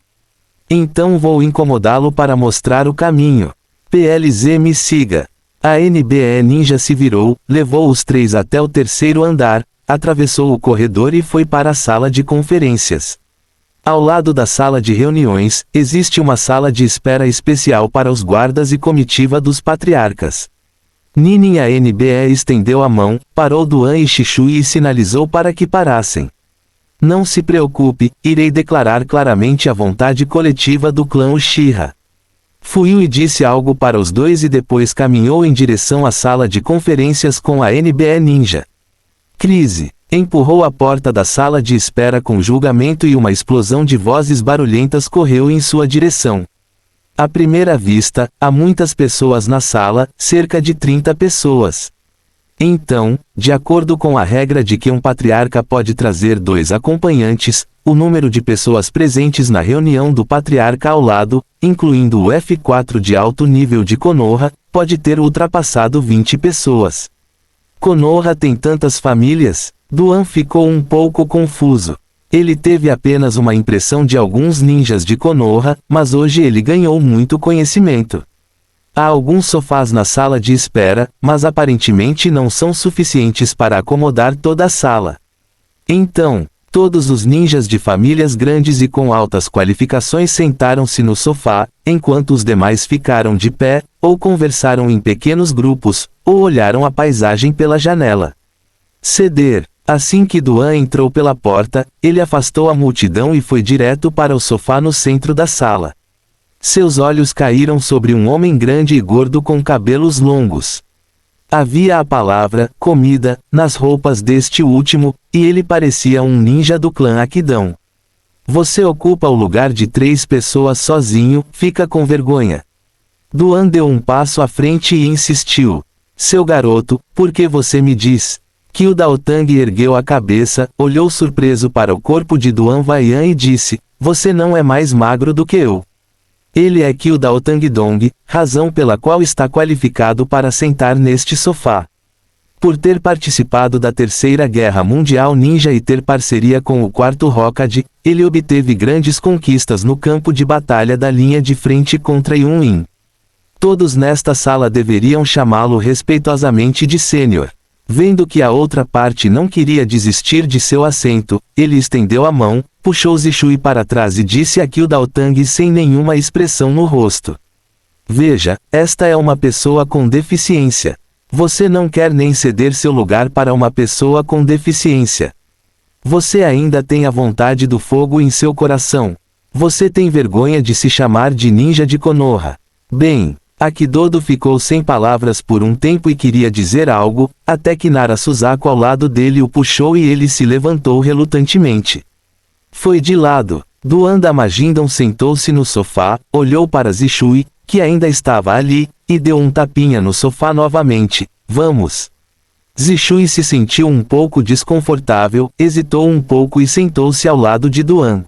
Então vou incomodá-lo para mostrar o caminho. PLZ me siga. A NBE ninja se virou, levou os três até o terceiro andar, atravessou o corredor e foi para a sala de conferências. Ao lado da sala de reuniões, existe uma sala de espera especial para os guardas e comitiva dos patriarcas. Ninin a NBE estendeu a mão, parou Duan e Shishui e sinalizou para que parassem. Não se preocupe, irei declarar claramente a vontade coletiva do clã Uchiha. Fuyu disse algo para os dois e depois caminhou em direção à sala de conferências com a NBE ninja. Crise. Empurrou a porta da sala de espera com julgamento e uma explosão de vozes barulhentas correu em sua direção. À primeira vista, há muitas pessoas na sala, cerca de 30 pessoas. Então, de acordo com a regra de que um patriarca pode trazer 2 acompanhantes, o número de pessoas presentes na reunião do patriarca ao lado, incluindo o F4 de alto nível de Konoha, pode ter ultrapassado 20 pessoas. Konoha tem tantas famílias? Duan ficou um pouco confuso. Ele teve apenas uma impressão de alguns ninjas de Konoha, mas hoje ele ganhou muito conhecimento. Há alguns sofás na sala de espera, mas aparentemente não são suficientes para acomodar toda a sala. Então, todos os ninjas de famílias grandes e com altas qualificações sentaram-se no sofá, enquanto os demais ficaram de pé, ou conversaram em pequenos grupos, ou olharam a paisagem pela janela. Ceder. Assim que Duan entrou pela porta, ele afastou a multidão e foi direto para o sofá no centro da sala. Seus olhos caíram sobre um homem grande e gordo com cabelos longos. Havia a palavra, comida, nas roupas deste último, e ele parecia um ninja do clã Akidão. Você ocupa o lugar de 3 pessoas sozinho, fica com vergonha. Duan deu um passo à frente e insistiu. Seu garoto, por que você me diz? Kyu Daotang ergueu a cabeça, olhou surpreso para o corpo de Duan Vaian e disse, você não é mais magro do que eu. Ele é Kyu Daotang Dong, razão pela qual está qualificado para sentar neste sofá. Por ter participado da Terceira Guerra Mundial Ninja e ter parceria com o 4º Hokage, ele obteve grandes conquistas no campo de batalha da linha de frente contra Yun. Todos nesta sala deveriam chamá-lo respeitosamente de sênior. Vendo que a outra parte não queria desistir de seu assento, ele estendeu a mão, puxou Zishui para trás e disse a Kyu Daotang sem nenhuma expressão no rosto. Veja, esta é uma pessoa com deficiência. Você não quer nem ceder seu lugar para uma pessoa com deficiência. Você ainda tem a vontade do fogo em seu coração. Você tem vergonha de se chamar de ninja de Konoha. Bem, Akidodo ficou sem palavras por um tempo e queria dizer algo, até que Nara Suzaku ao lado dele o puxou e ele se levantou relutantemente. Foi de lado. Duan Damajindon sentou-se no sofá, olhou para Zishui, que ainda estava ali, e deu um tapinha no sofá novamente. Vamos. Zishui se sentiu um pouco desconfortável, hesitou um pouco e sentou-se ao lado de Duan.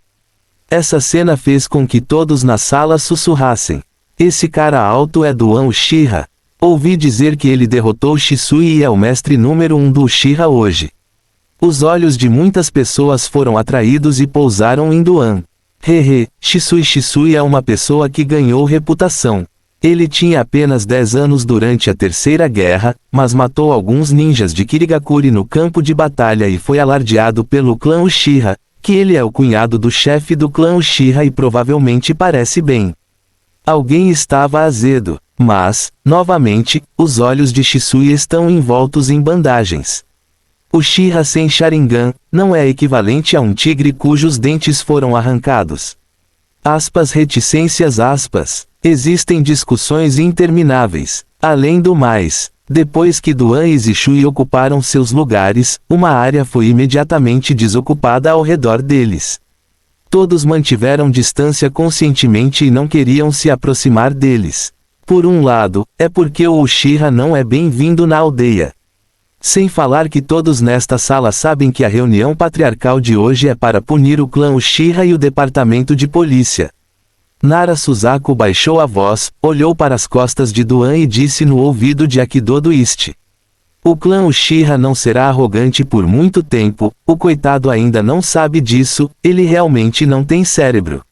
Essa cena fez com que todos na sala sussurrassem. Esse cara alto é Duan Uchiha. Ouvi dizer que ele derrotou Shisui e é o mestre número 1 do Uchiha hoje. Os olhos de muitas pessoas foram atraídos e pousaram em Duan. Shisui é uma pessoa que ganhou reputação. Ele tinha apenas 10 anos durante a Terceira Guerra, mas matou alguns ninjas de Kirigakuri no campo de batalha e foi alardeado pelo clã Uchiha, que ele é o cunhado do chefe do clã Uchiha e provavelmente parece bem. Alguém estava azedo, mas, novamente, os olhos de Shisui estão envoltos em bandagens. Uchiha sem Sharingan, não é equivalente a um tigre cujos dentes foram arrancados. Reticências. Existem discussões intermináveis. Além do mais, depois que Duan e Zishui ocuparam seus lugares, uma área foi imediatamente desocupada ao redor deles. Todos mantiveram distância conscientemente e não queriam se aproximar deles. Por um lado, é porque o Uchiha não é bem-vindo na aldeia. Sem falar que todos nesta sala sabem que a reunião patriarcal de hoje é para punir o clã Uchiha e o departamento de polícia. Nara Suzaku baixou a voz, olhou para as costas de Duan e disse no ouvido de Akidodo Ist. O clã Uchiha não será arrogante por muito tempo, o coitado ainda não sabe disso, ele realmente não tem cérebro.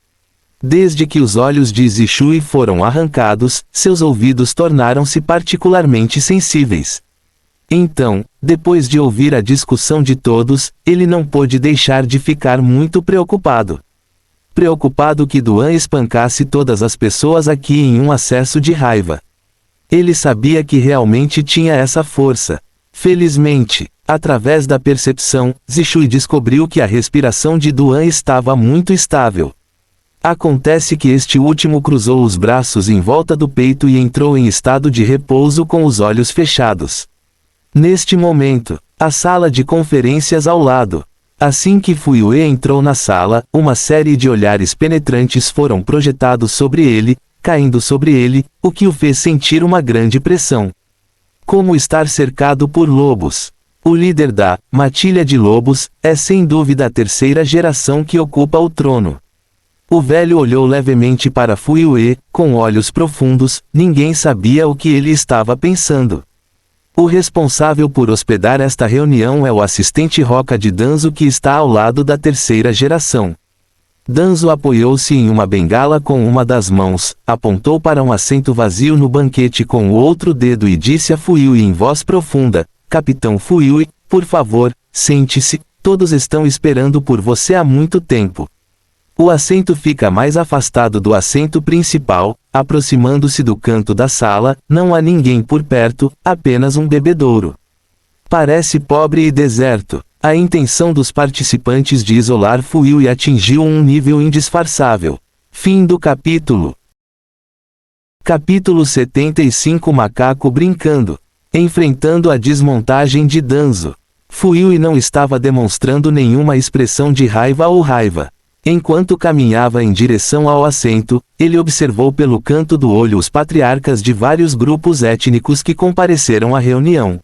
Desde que os olhos de Zishui foram arrancados, seus ouvidos tornaram-se particularmente sensíveis. Então, depois de ouvir a discussão de todos, ele não pôde deixar de ficar muito preocupado. Preocupado que Duan espancasse todas as pessoas aqui em um acesso de raiva. Ele sabia que realmente tinha essa força. Felizmente, através da percepção, Zishui descobriu que a respiração de Duan estava muito estável. Acontece que este último cruzou os braços em volta do peito e entrou em estado de repouso com os olhos fechados. Neste momento, a sala de conferências ao lado. Assim que Fuyue entrou na sala, uma série de olhares penetrantes foram projetados sobre ele, caindo sobre ele, o que o fez sentir uma grande pressão. Como estar cercado por lobos. O líder da matilha de lobos é sem dúvida a terceira geração que ocupa o trono. O velho olhou levemente para Fuyue, com olhos profundos, ninguém sabia o que ele estava pensando. O responsável por hospedar esta reunião é o assistente Roca de Danzo que está ao lado da terceira geração. Danzo apoiou-se em uma bengala com uma das mãos, apontou para um assento vazio no banquete com o outro dedo e disse a Fuyue em voz profunda, Capitão Fuyue, por favor, sente-se, todos estão esperando por você há muito tempo. O assento fica mais afastado do assento principal, aproximando-se do canto da sala, não há ninguém por perto, apenas um bebedouro. Parece pobre e deserto. A intenção dos participantes de isolar Fuyue atingiu um nível indisfarçável. Fim do capítulo. Capítulo 75 Macaco brincando. Enfrentando a desmontagem de Danzo. Fuyue não estava demonstrando nenhuma expressão de raiva ou raiva. Enquanto caminhava em direção ao assento, ele observou pelo canto do olho os patriarcas de vários grupos étnicos que compareceram à reunião.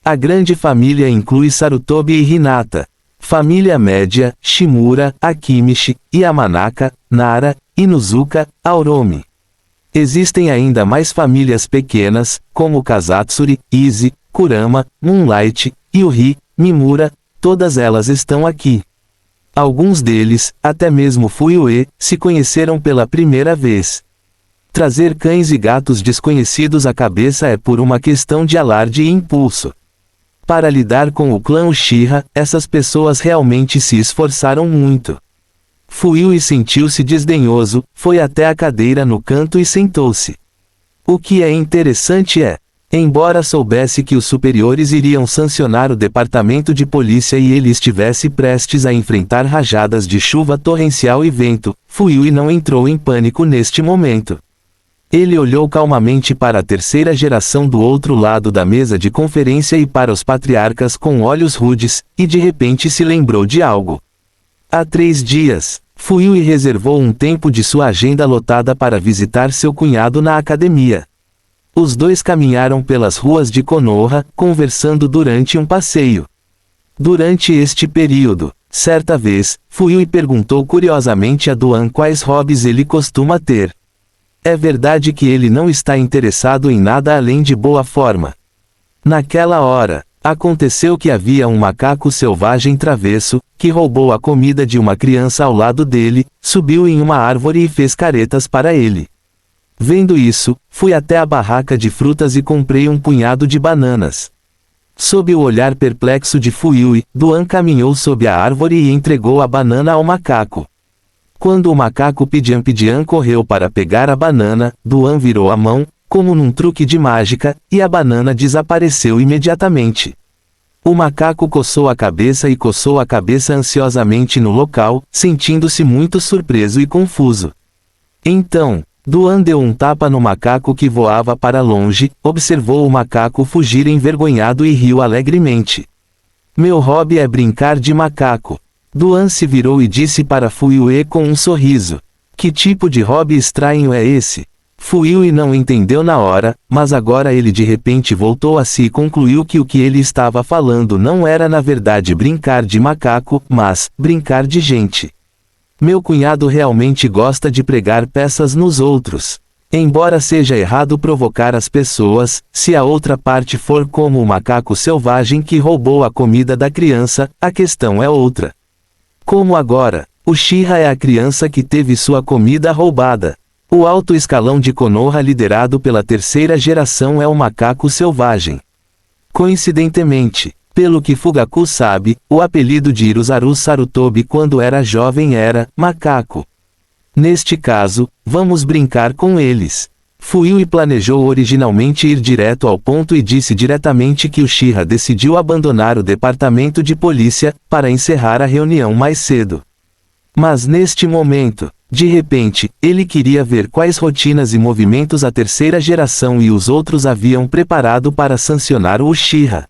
A grande família inclui Sarutobi e Hinata. Família média, Shimura, Akimichi, Yamanaka, Nara, Inuzuka, Auromi. Existem ainda mais famílias pequenas, como Kazatsuri, Izzy, Kurama, Moonlight, Yuri, Mimura, todas elas estão aqui. Alguns deles, até mesmo Fuyue, se conheceram pela primeira vez. Trazer cães e gatos desconhecidos à cabeça é por uma questão de alarde e impulso. Para lidar com o clã Uchiha, essas pessoas realmente se esforçaram muito. Fuyue sentiu-se desdenhoso, foi até a cadeira no canto e sentou-se. O que é interessante é, embora soubesse que os superiores iriam sancionar o departamento de polícia e ele estivesse prestes a enfrentar rajadas de chuva torrencial e vento, Fuyue não entrou em pânico neste momento. Ele olhou calmamente para a terceira geração do outro lado da mesa de conferência e para os patriarcas com olhos rudes, e de repente se lembrou de algo. Há 3 dias, Fuyue reservou um tempo de sua agenda lotada para visitar seu cunhado na academia. Os dois caminharam pelas ruas de Konoha, conversando durante um passeio. Durante este período, certa vez, Fuyue perguntou curiosamente a Duan quais hobbies ele costuma ter. É verdade que ele não está interessado em nada além de boa forma. Naquela hora, aconteceu que havia um macaco selvagem travesso, que roubou a comida de uma criança ao lado dele, subiu em uma árvore e fez caretas para ele. Vendo isso, fui até a barraca de frutas e comprei um punhado de bananas. Sob o olhar perplexo de Fuyue, Duan caminhou sob a árvore e entregou a banana ao macaco. Quando o macaco Pidian correu para pegar a banana, Duan virou a mão, como num truque de mágica, e a banana desapareceu imediatamente. O macaco coçou a cabeça e coçou a cabeça ansiosamente no local, sentindo-se muito surpreso e confuso. Então, Duan deu um tapa no macaco que voava para longe, observou o macaco fugir envergonhado e riu alegremente. Meu hobby é brincar de macaco. Duan se virou e disse para Fuyue com um sorriso. Que tipo de hobby estranho é esse? Fuyue não entendeu na hora, mas agora ele de repente voltou a si e concluiu que o que ele estava falando não era na verdade brincar de macaco, mas brincar de gente. Meu cunhado realmente gosta de pregar peças nos outros. Embora seja errado provocar as pessoas, se a outra parte for como o macaco selvagem que roubou a comida da criança, a questão é outra. Como agora, Uchiha é a criança que teve sua comida roubada. O alto escalão de Konoha liderado pela terceira geração é o macaco selvagem. Coincidentemente, pelo que Fugaku sabe, o apelido de Hiruzaru Sarutobi quando era jovem era macaco. Neste caso, vamos brincar com eles. Fuyui planejou originalmente ir direto ao ponto e disse diretamente que Uchiha decidiu abandonar o departamento de polícia, para encerrar a reunião mais cedo. Mas neste momento, de repente, ele queria ver quais rotinas e movimentos a terceira geração e os outros haviam preparado para sancionar o Uchiha.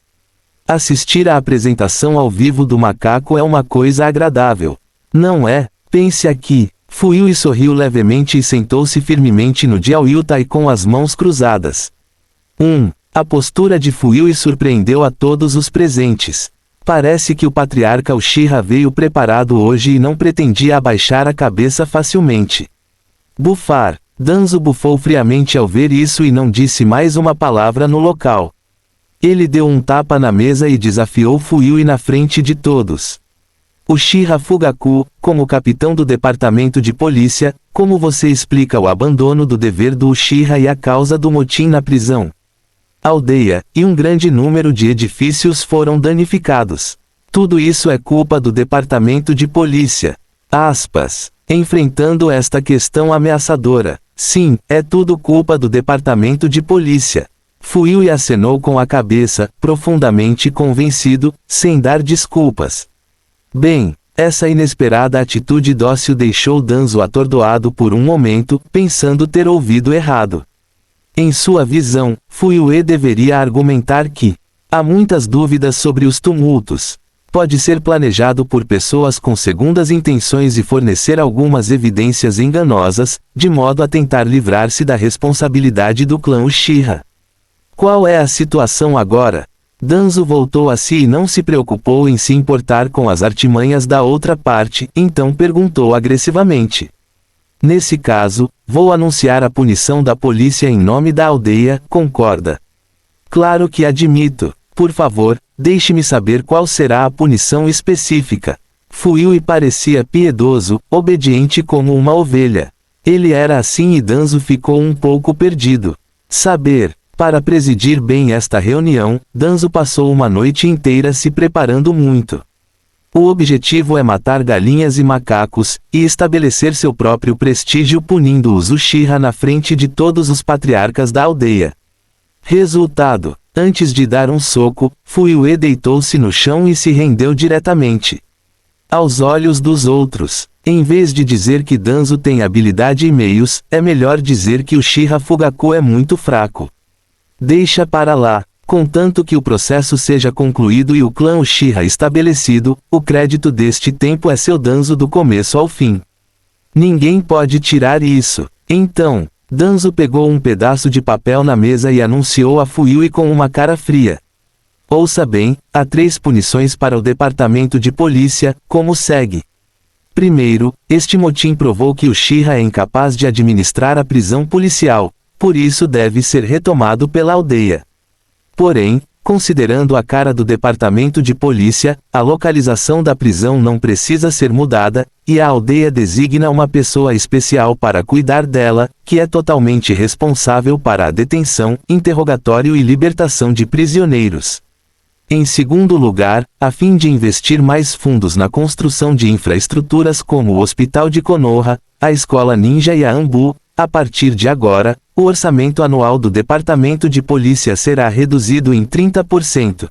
Assistir à apresentação ao vivo do macaco é uma coisa agradável. Não é? Pense aqui. Fuyui sorriu levemente e sentou-se firmemente no Jiaoyutai com as mãos cruzadas. A postura de Fuyui surpreendeu a todos os presentes. Parece que o patriarca Uchiha veio preparado hoje e não pretendia abaixar a cabeça facilmente. Bufar. Danzo bufou friamente ao ver isso e não disse mais uma palavra no local. Ele deu um tapa na mesa e desafiou Fuyui na frente de todos. Uchiha Fugaku, como capitão do departamento de polícia, como você explica o abandono do dever do Uchiha e a causa do motim na prisão? A aldeia, e um grande número de edifícios foram danificados. Tudo isso é culpa do departamento de polícia. Enfrentando esta questão ameaçadora. Sim, é tudo culpa do departamento de polícia. Fuyui acenou com a cabeça, profundamente convencido, sem dar desculpas. Bem, essa inesperada atitude dócil deixou Danzo atordoado por um momento, pensando ter ouvido errado. Em sua visão, Fuyui deveria argumentar que há muitas dúvidas sobre os tumultos. Pode ser planejado por pessoas com segundas intenções e fornecer algumas evidências enganosas, de modo a tentar livrar-se da responsabilidade do clã Uchiha. Qual é a situação agora? Danzo voltou a si e não se preocupou em se importar com as artimanhas da outra parte, então perguntou agressivamente. Nesse caso, vou anunciar a punição da polícia em nome da aldeia, concorda? Claro que admito. Por favor, deixe-me saber qual será a punição específica. Fuyui parecia piedoso, obediente como uma ovelha. Ele era assim e Danzo ficou um pouco perdido. Para presidir bem esta reunião, Danzo passou uma noite inteira se preparando muito. O objetivo é matar galinhas e macacos, e estabelecer seu próprio prestígio punindo os Uchiha na frente de todos os patriarcas da aldeia. Resultado: antes de dar um soco, Fuyui deitou-se no chão e se rendeu diretamente. Aos olhos dos outros, em vez de dizer que Danzo tem habilidade e meios, é melhor dizer que Uchiha Fugaku é muito fraco. Deixa para lá. Contanto que o processo seja concluído e o clã Uchiha estabelecido, o crédito deste tempo é seu. Danzo do começo ao fim. Ninguém pode tirar isso. Então, Danzo pegou um pedaço de papel na mesa e anunciou a Fuyui com uma cara fria. Ouça bem, há 3 punições para o departamento de polícia, como segue. Primeiro, este motim provou que Uchiha é incapaz de administrar a prisão policial. Por isso deve ser retomado pela aldeia. Porém, considerando a cara do departamento de polícia, a localização da prisão não precisa ser mudada, e a aldeia designa uma pessoa especial para cuidar dela, que é totalmente responsável para a detenção, interrogatório e libertação de prisioneiros. Em segundo lugar, a fim de investir mais fundos na construção de infraestruturas como o Hospital de Konoha, a Escola Ninja e a Anbu, a partir de agora, o orçamento anual do Departamento de Polícia será reduzido em 30%.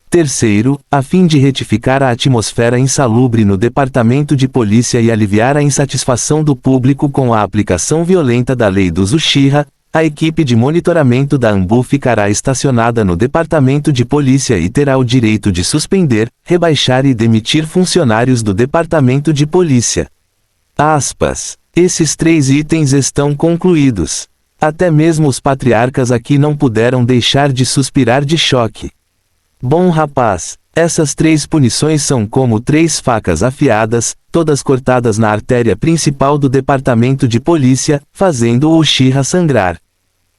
Terceiro, a fim de retificar a atmosfera insalubre no Departamento de Polícia e aliviar a insatisfação do público com a aplicação violenta da lei dos Uchiha, a equipe de monitoramento da Anbu ficará estacionada no Departamento de Polícia e terá o direito de suspender, rebaixar e demitir funcionários do Departamento de Polícia. Esses 3 itens estão concluídos. Até mesmo os patriarcas aqui não puderam deixar de suspirar de choque. Bom rapaz, Essas 3 punições são como 3 facas afiadas, todas cortadas na artéria principal do departamento de polícia, fazendo o Uchiha sangrar.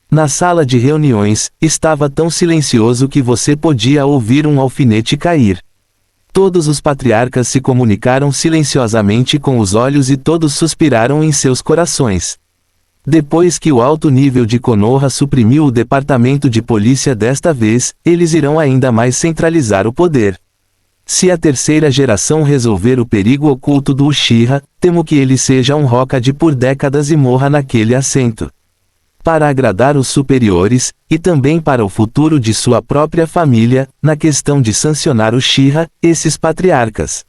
Na sala de reuniões, estava tão silencioso que você podia ouvir um alfinete cair. Todos os patriarcas se comunicaram silenciosamente com os olhos e todos suspiraram em seus corações. Depois que o alto nível de Konoha suprimiu o departamento de polícia desta vez, eles irão ainda mais centralizar o poder. Se a terceira geração resolver o perigo oculto do Uchiha, temo que ele seja um Hokage por décadas e morra naquele assento. Para agradar os superiores, e também para o futuro de sua própria família, na questão de sancionar o Uchiha, esses patriarcas,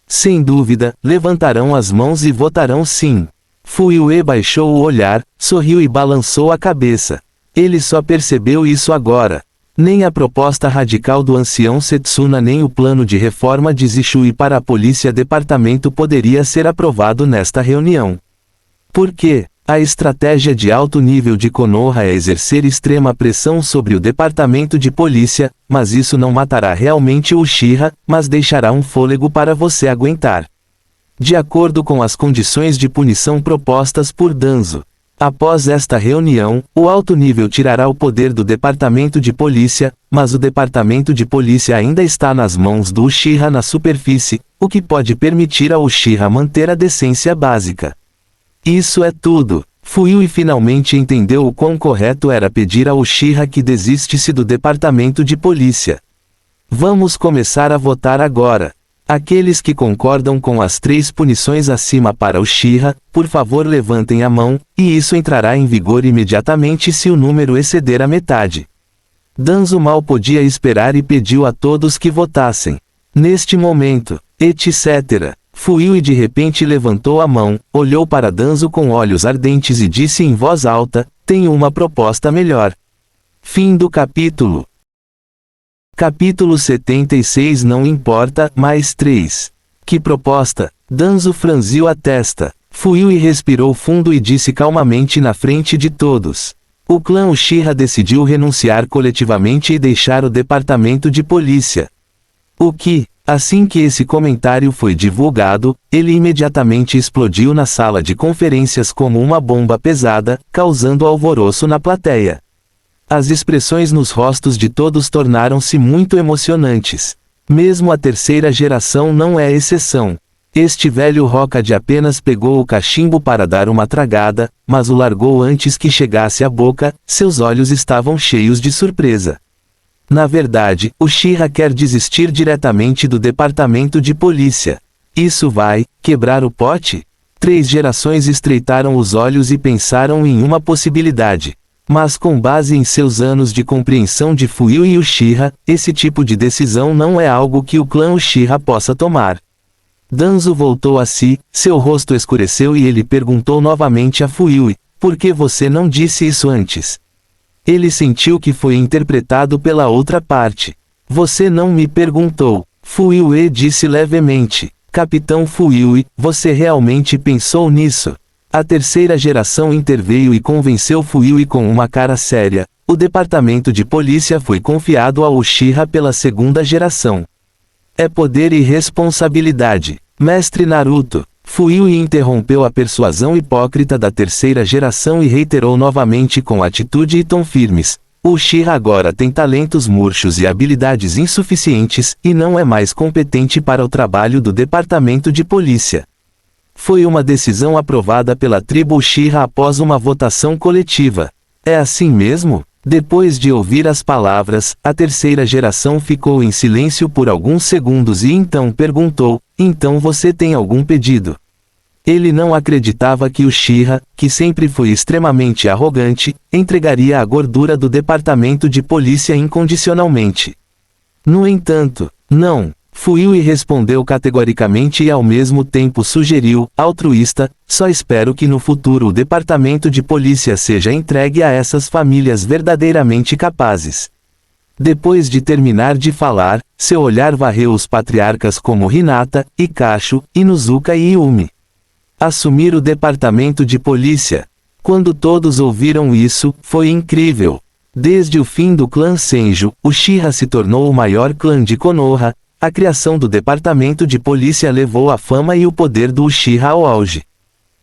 sem dúvida, levantarão as mãos e votarão sim. Fuyue baixou o olhar, sorriu e balançou a cabeça. Ele só percebeu isso agora. Nem a proposta radical do ancião Setsuna nem o plano de reforma de Zishui para a polícia departamento poderia ser aprovado nesta reunião. Por quê? A estratégia de alto nível de Konoha é exercer extrema pressão sobre o departamento de polícia, mas isso não matará realmente o Uchiha, mas deixará um fôlego para você aguentar. De acordo com as condições de punição propostas por Danzo. Após esta reunião, o alto nível tirará o poder do departamento de polícia, mas o departamento de polícia ainda está nas mãos do Uchiha na superfície, o que pode permitir ao Uchiha manter a decência básica. Isso é tudo. Fuyue finalmente entendeu o quão correto era pedir ao Uchiha que desistisse do departamento de polícia. Vamos começar a votar agora. Aqueles que concordam com as 3 punições acima para o Uchiha, por favor levantem a mão, e isso entrará em vigor imediatamente se o número exceder a metade. Danzo mal podia esperar e pediu a todos que votassem. Neste momento, etc. Fuyue de repente levantou a mão, olhou para Danzo com olhos ardentes e disse em voz alta, tenho uma proposta melhor. Fim do capítulo. Capítulo 76 Não importa, mais 3. Que proposta? Danzo franziu a testa. Fuyue respirou fundo e disse calmamente na frente de todos. O clã Uchiha decidiu renunciar coletivamente e deixar o departamento de polícia. O que? Assim que esse comentário foi divulgado, ele imediatamente explodiu na sala de conferências como uma bomba pesada, causando alvoroço na plateia. As expressões nos rostos de todos tornaram-se muito emocionantes. Mesmo a terceira geração não é exceção. Este velho Hokage apenas pegou o cachimbo para dar uma tragada, mas o largou antes que chegasse à boca, seus olhos estavam cheios de surpresa. Na verdade, o Uchiha quer desistir diretamente do departamento de polícia. Isso vai quebrar o pote? 3 gerações estreitaram os olhos e pensaram em uma possibilidade. Mas com base em seus anos de compreensão de Fuyue e Uchiha, esse tipo de decisão não é algo que o clã Uchiha possa tomar. Danzo voltou a si, seu rosto escureceu e ele perguntou novamente a Fuyue, por que você não disse isso antes? Ele sentiu que foi interpretado pela outra parte. Você não me perguntou. Fuyue disse levemente. Capitão Fuyue, você realmente pensou nisso? A terceira geração interveio e convenceu Fuyue com uma cara séria. O departamento de polícia foi confiado ao Uchiha pela segunda geração. É poder e responsabilidade. Mestre Naruto. Fuyue interrompeu a persuasão hipócrita da terceira geração e reiterou novamente com atitude e tom firmes. O Uchiha agora tem talentos murchos e habilidades insuficientes, e não é mais competente para o trabalho do departamento de polícia. Foi uma decisão aprovada pela tribo Uchiha após uma votação coletiva. É assim mesmo? Depois de ouvir as palavras, a terceira geração ficou em silêncio por alguns segundos e então perguntou, então você tem algum pedido? Ele não acreditava que Uchiha, que sempre foi extremamente arrogante, entregaria a gordura do departamento de polícia incondicionalmente. No entanto, não. Fuyue respondeu categoricamente e ao mesmo tempo sugeriu, altruísta, só espero que no futuro o departamento de polícia seja entregue a essas famílias verdadeiramente capazes. Depois de terminar de falar, seu olhar varreu os patriarcas como Hinata, Ikacho, Inuzuka e Yumi. Assumir o departamento de polícia. Quando todos ouviram isso, foi incrível. Desde o fim do clã Senju, Uchiha se tornou o maior clã de Konoha, A criação do departamento de polícia levou a fama e o poder do Uchiha ao auge.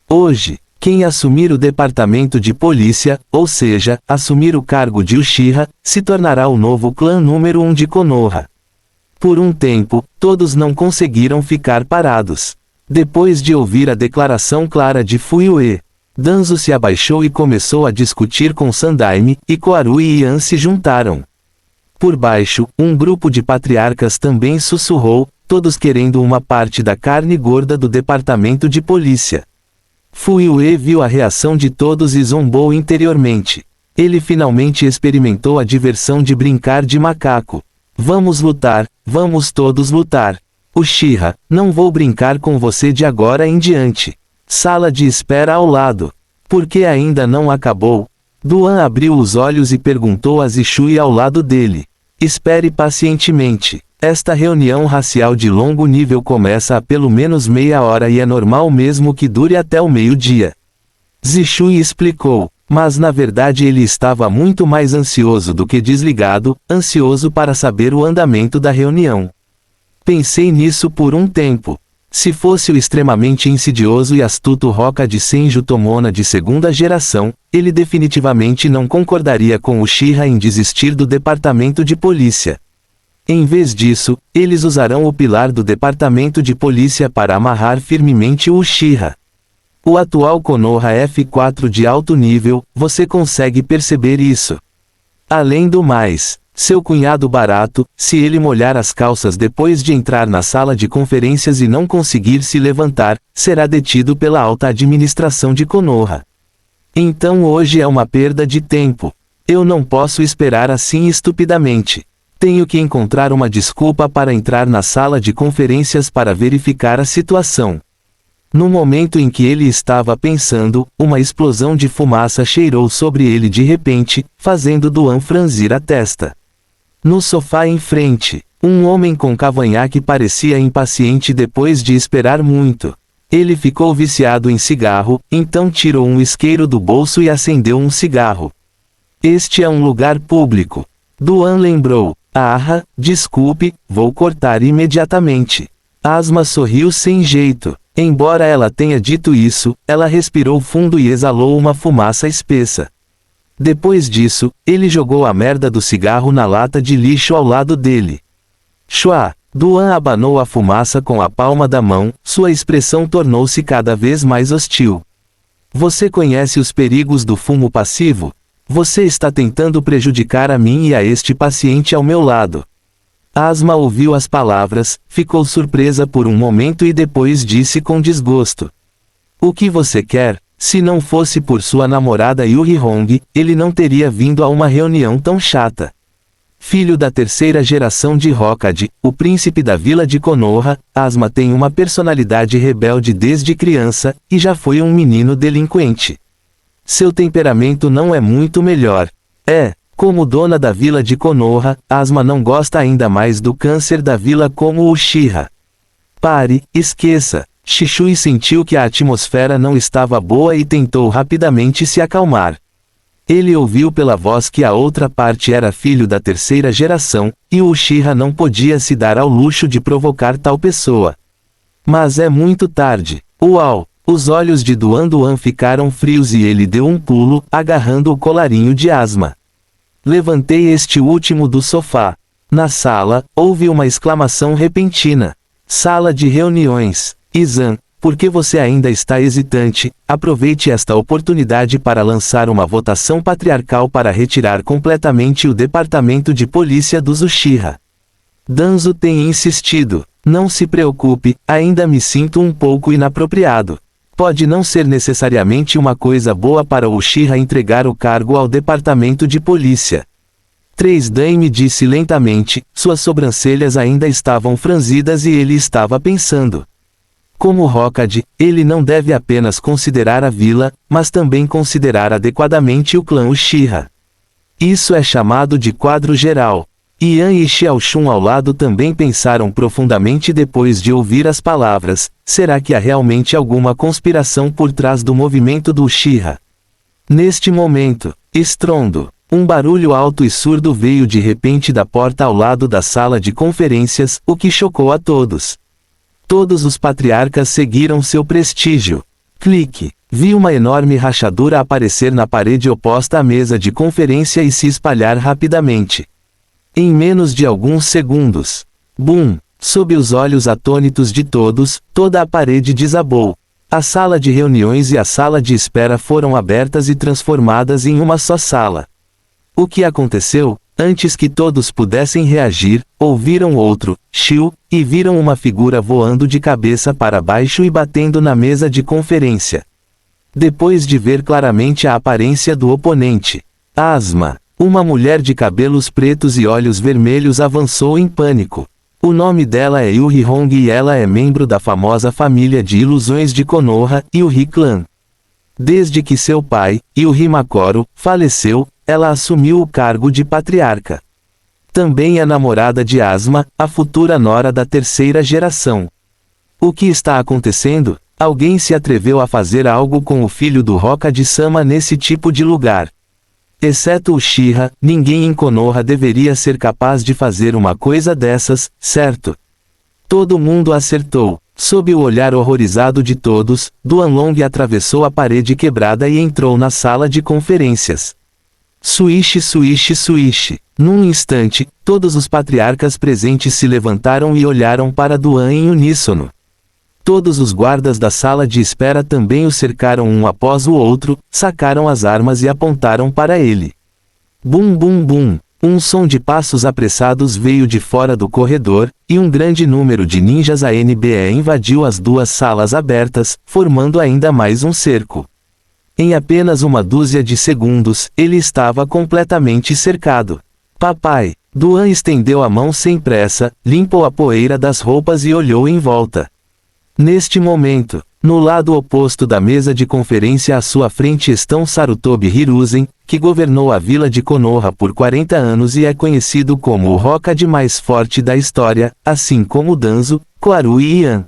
Hoje, quem assumir o departamento de polícia, ou seja, assumir o cargo de Uchiha, se tornará o novo clã número 1 de Konoha. Por um tempo, todos não conseguiram ficar parados. Depois de ouvir a declaração clara de Fuyue, Danzo se abaixou e começou a discutir com Sandaime, e Koarui e Yan se juntaram. Por baixo, um grupo de patriarcas também sussurrou, todos querendo uma parte da carne gorda do departamento de polícia. Fuyue viu a reação de todos e zombou interiormente. Ele finalmente experimentou a diversão de brincar de macaco. Vamos lutar, vamos todos lutar. Uchiha, não vou brincar com você de agora em diante. Sala de espera ao lado. Por que ainda não acabou? Duan abriu os olhos e perguntou a Zishui ao lado dele. Espere pacientemente. Esta reunião racial de longo nível começa há pelo menos meia hora e é normal mesmo que dure até o meio-dia. Zishui explicou, mas na verdade ele estava muito mais ansioso do que desligado, ansioso para saber o andamento da reunião. Pensei nisso por um tempo. Se fosse o extremamente insidioso e astuto Roca de Senju Tomona de segunda geração, ele definitivamente não concordaria com Uchiha em desistir do departamento de polícia. Em vez disso, eles usarão o pilar do departamento de polícia para amarrar firmemente o Uchiha. O atual Konoha F4 de alto nível, você consegue perceber isso. Além do mais, seu cunhado barato, se ele molhar as calças depois de entrar na sala de conferências e não conseguir se levantar, será detido pela alta administração de Konoha. Então hoje é uma perda de tempo. Eu não posso esperar assim estupidamente. Tenho que encontrar uma desculpa para entrar na sala de conferências para verificar a situação. No momento em que ele estava pensando, uma explosão de fumaça cheirou sobre ele de repente, fazendo Duan franzir a testa. No sofá em frente, um homem com cavanhaque parecia impaciente depois de esperar muito. Ele ficou viciado em cigarro, então tirou um isqueiro do bolso e acendeu um cigarro. Este é um lugar público. Duan lembrou. Ah, desculpe, vou cortar imediatamente. Asma sorriu sem jeito. Embora ela tenha dito isso, ela respirou fundo e exalou uma fumaça espessa. Depois disso, ele jogou a merda do cigarro na lata de lixo ao lado dele. Chua! Duan abanou a fumaça com a palma da mão, sua expressão tornou-se cada vez mais hostil. Você conhece os perigos do fumo passivo? Você está tentando prejudicar a mim e a este paciente ao meu lado. Asma ouviu as palavras, ficou surpresa por um momento e depois disse com desgosto. O que você quer? Se não fosse por sua namorada Yuri Hong, ele não teria vindo a uma reunião tão chata. Filho da terceira geração de Hokage, o príncipe da vila de Konoha, Asma tem uma personalidade rebelde desde criança, e já foi um menino delinquente. Seu temperamento não é muito melhor. Como dona da vila de Konoha, Asma não gosta ainda mais do câncer da vila como o Uchiha. Pare, esqueça. Shishui sentiu que a atmosfera não estava boa e tentou rapidamente se acalmar. Ele ouviu pela voz que a outra parte era filho da terceira geração, e o Uchiha não podia se dar ao luxo de provocar tal pessoa. Mas é muito tarde. Uau! Os olhos de Duan ficaram frios e ele deu um pulo, agarrando o colarinho de Asma. Levantei este último do sofá. Na sala, houve uma exclamação repentina. Sala de reuniões. Izan, por que você ainda está hesitante? Aproveite esta oportunidade para lançar uma votação patriarcal para retirar completamente o departamento de polícia dos Uchiha. Danzo tem insistido. Não se preocupe, ainda me sinto um pouco inapropriado. Pode não ser necessariamente uma coisa boa para o Uchiha entregar o cargo ao departamento de polícia. 3 Daime disse lentamente, suas sobrancelhas ainda estavam franzidas e ele estava pensando. Como Hokage, ele não deve apenas considerar a vila, mas também considerar adequadamente o clã Uchiha. Isso é chamado de quadro geral. Yan e Xiaoxun ao lado também pensaram profundamente depois de ouvir as palavras, será que há realmente alguma conspiração por trás do movimento do Uchiha? Neste momento, estrondo. Um barulho alto e surdo veio de repente da porta ao lado da sala de conferências, o que chocou a todos. Todos os patriarcas seguiram seu prestígio. Clique. Vi uma enorme rachadura aparecer na parede oposta à mesa de conferência e se espalhar rapidamente. Em menos de alguns segundos. Bum! Sob os olhos atônitos de todos, toda a parede desabou. A sala de reuniões e a sala de espera foram abertas e transformadas em uma só sala. O que aconteceu? Antes que todos pudessem reagir, ouviram outro chiu e viram uma figura voando de cabeça para baixo e batendo na mesa de conferência. Depois de ver claramente a aparência do oponente, Asma, uma mulher de cabelos pretos e olhos vermelhos, avançou em pânico. O nome dela é Yuri Hong e ela é membro da famosa família de ilusões de Konoha, Yuri Clan. Desde que seu pai, Yuri Makoro, faleceu, ela assumiu o cargo de patriarca. Também é namorada de Asma, a futura nora da terceira geração. O que está acontecendo? Alguém se atreveu a fazer algo com o filho do Hokage-sama nesse tipo de lugar. Exceto o Uchiha, ninguém em Konoha deveria ser capaz de fazer uma coisa dessas, certo? Todo mundo acertou. Sob o olhar horrorizado de todos, Duanlong atravessou a parede quebrada e entrou na sala de conferências. Swish, swish, swish. Num instante, todos os patriarcas presentes se levantaram e olharam para Duan em uníssono. Todos os guardas da sala de espera também o cercaram um após o outro, sacaram as armas e apontaram para ele. Bum bum bum. Um som de passos apressados veio de fora do corredor, e um grande número de ninjas ANBE invadiu as duas salas abertas, formando ainda mais um cerco. Em apenas uma dúzia de segundos, ele estava completamente cercado. Papai! Duan estendeu a mão sem pressa, limpou a poeira das roupas e olhou em volta. Neste momento, no lado oposto da mesa de conferência à sua frente estão Sarutobi Hiruzen, que governou a vila de Konoha por 40 anos e é conhecido como o Hokage mais forte da história, assim como Danzo, Koaru e Ian.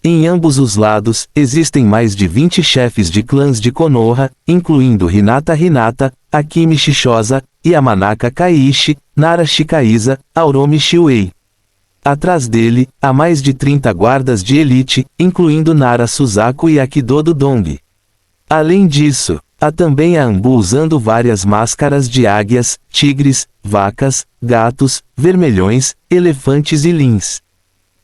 Em ambos os lados, existem mais de 20 chefes de clãs de Konoha, incluindo Hinata, Akimi Shishosa, Yamanaka Kaiichi, Nara Shikaiza, Auromi Shiwei. Atrás dele, há mais de 30 guardas de elite, incluindo Nara Suzaku e Akidodo Dong. Além disso, há também a Anbu usando várias máscaras de águias, tigres, vacas, gatos, vermelhões, elefantes e lins.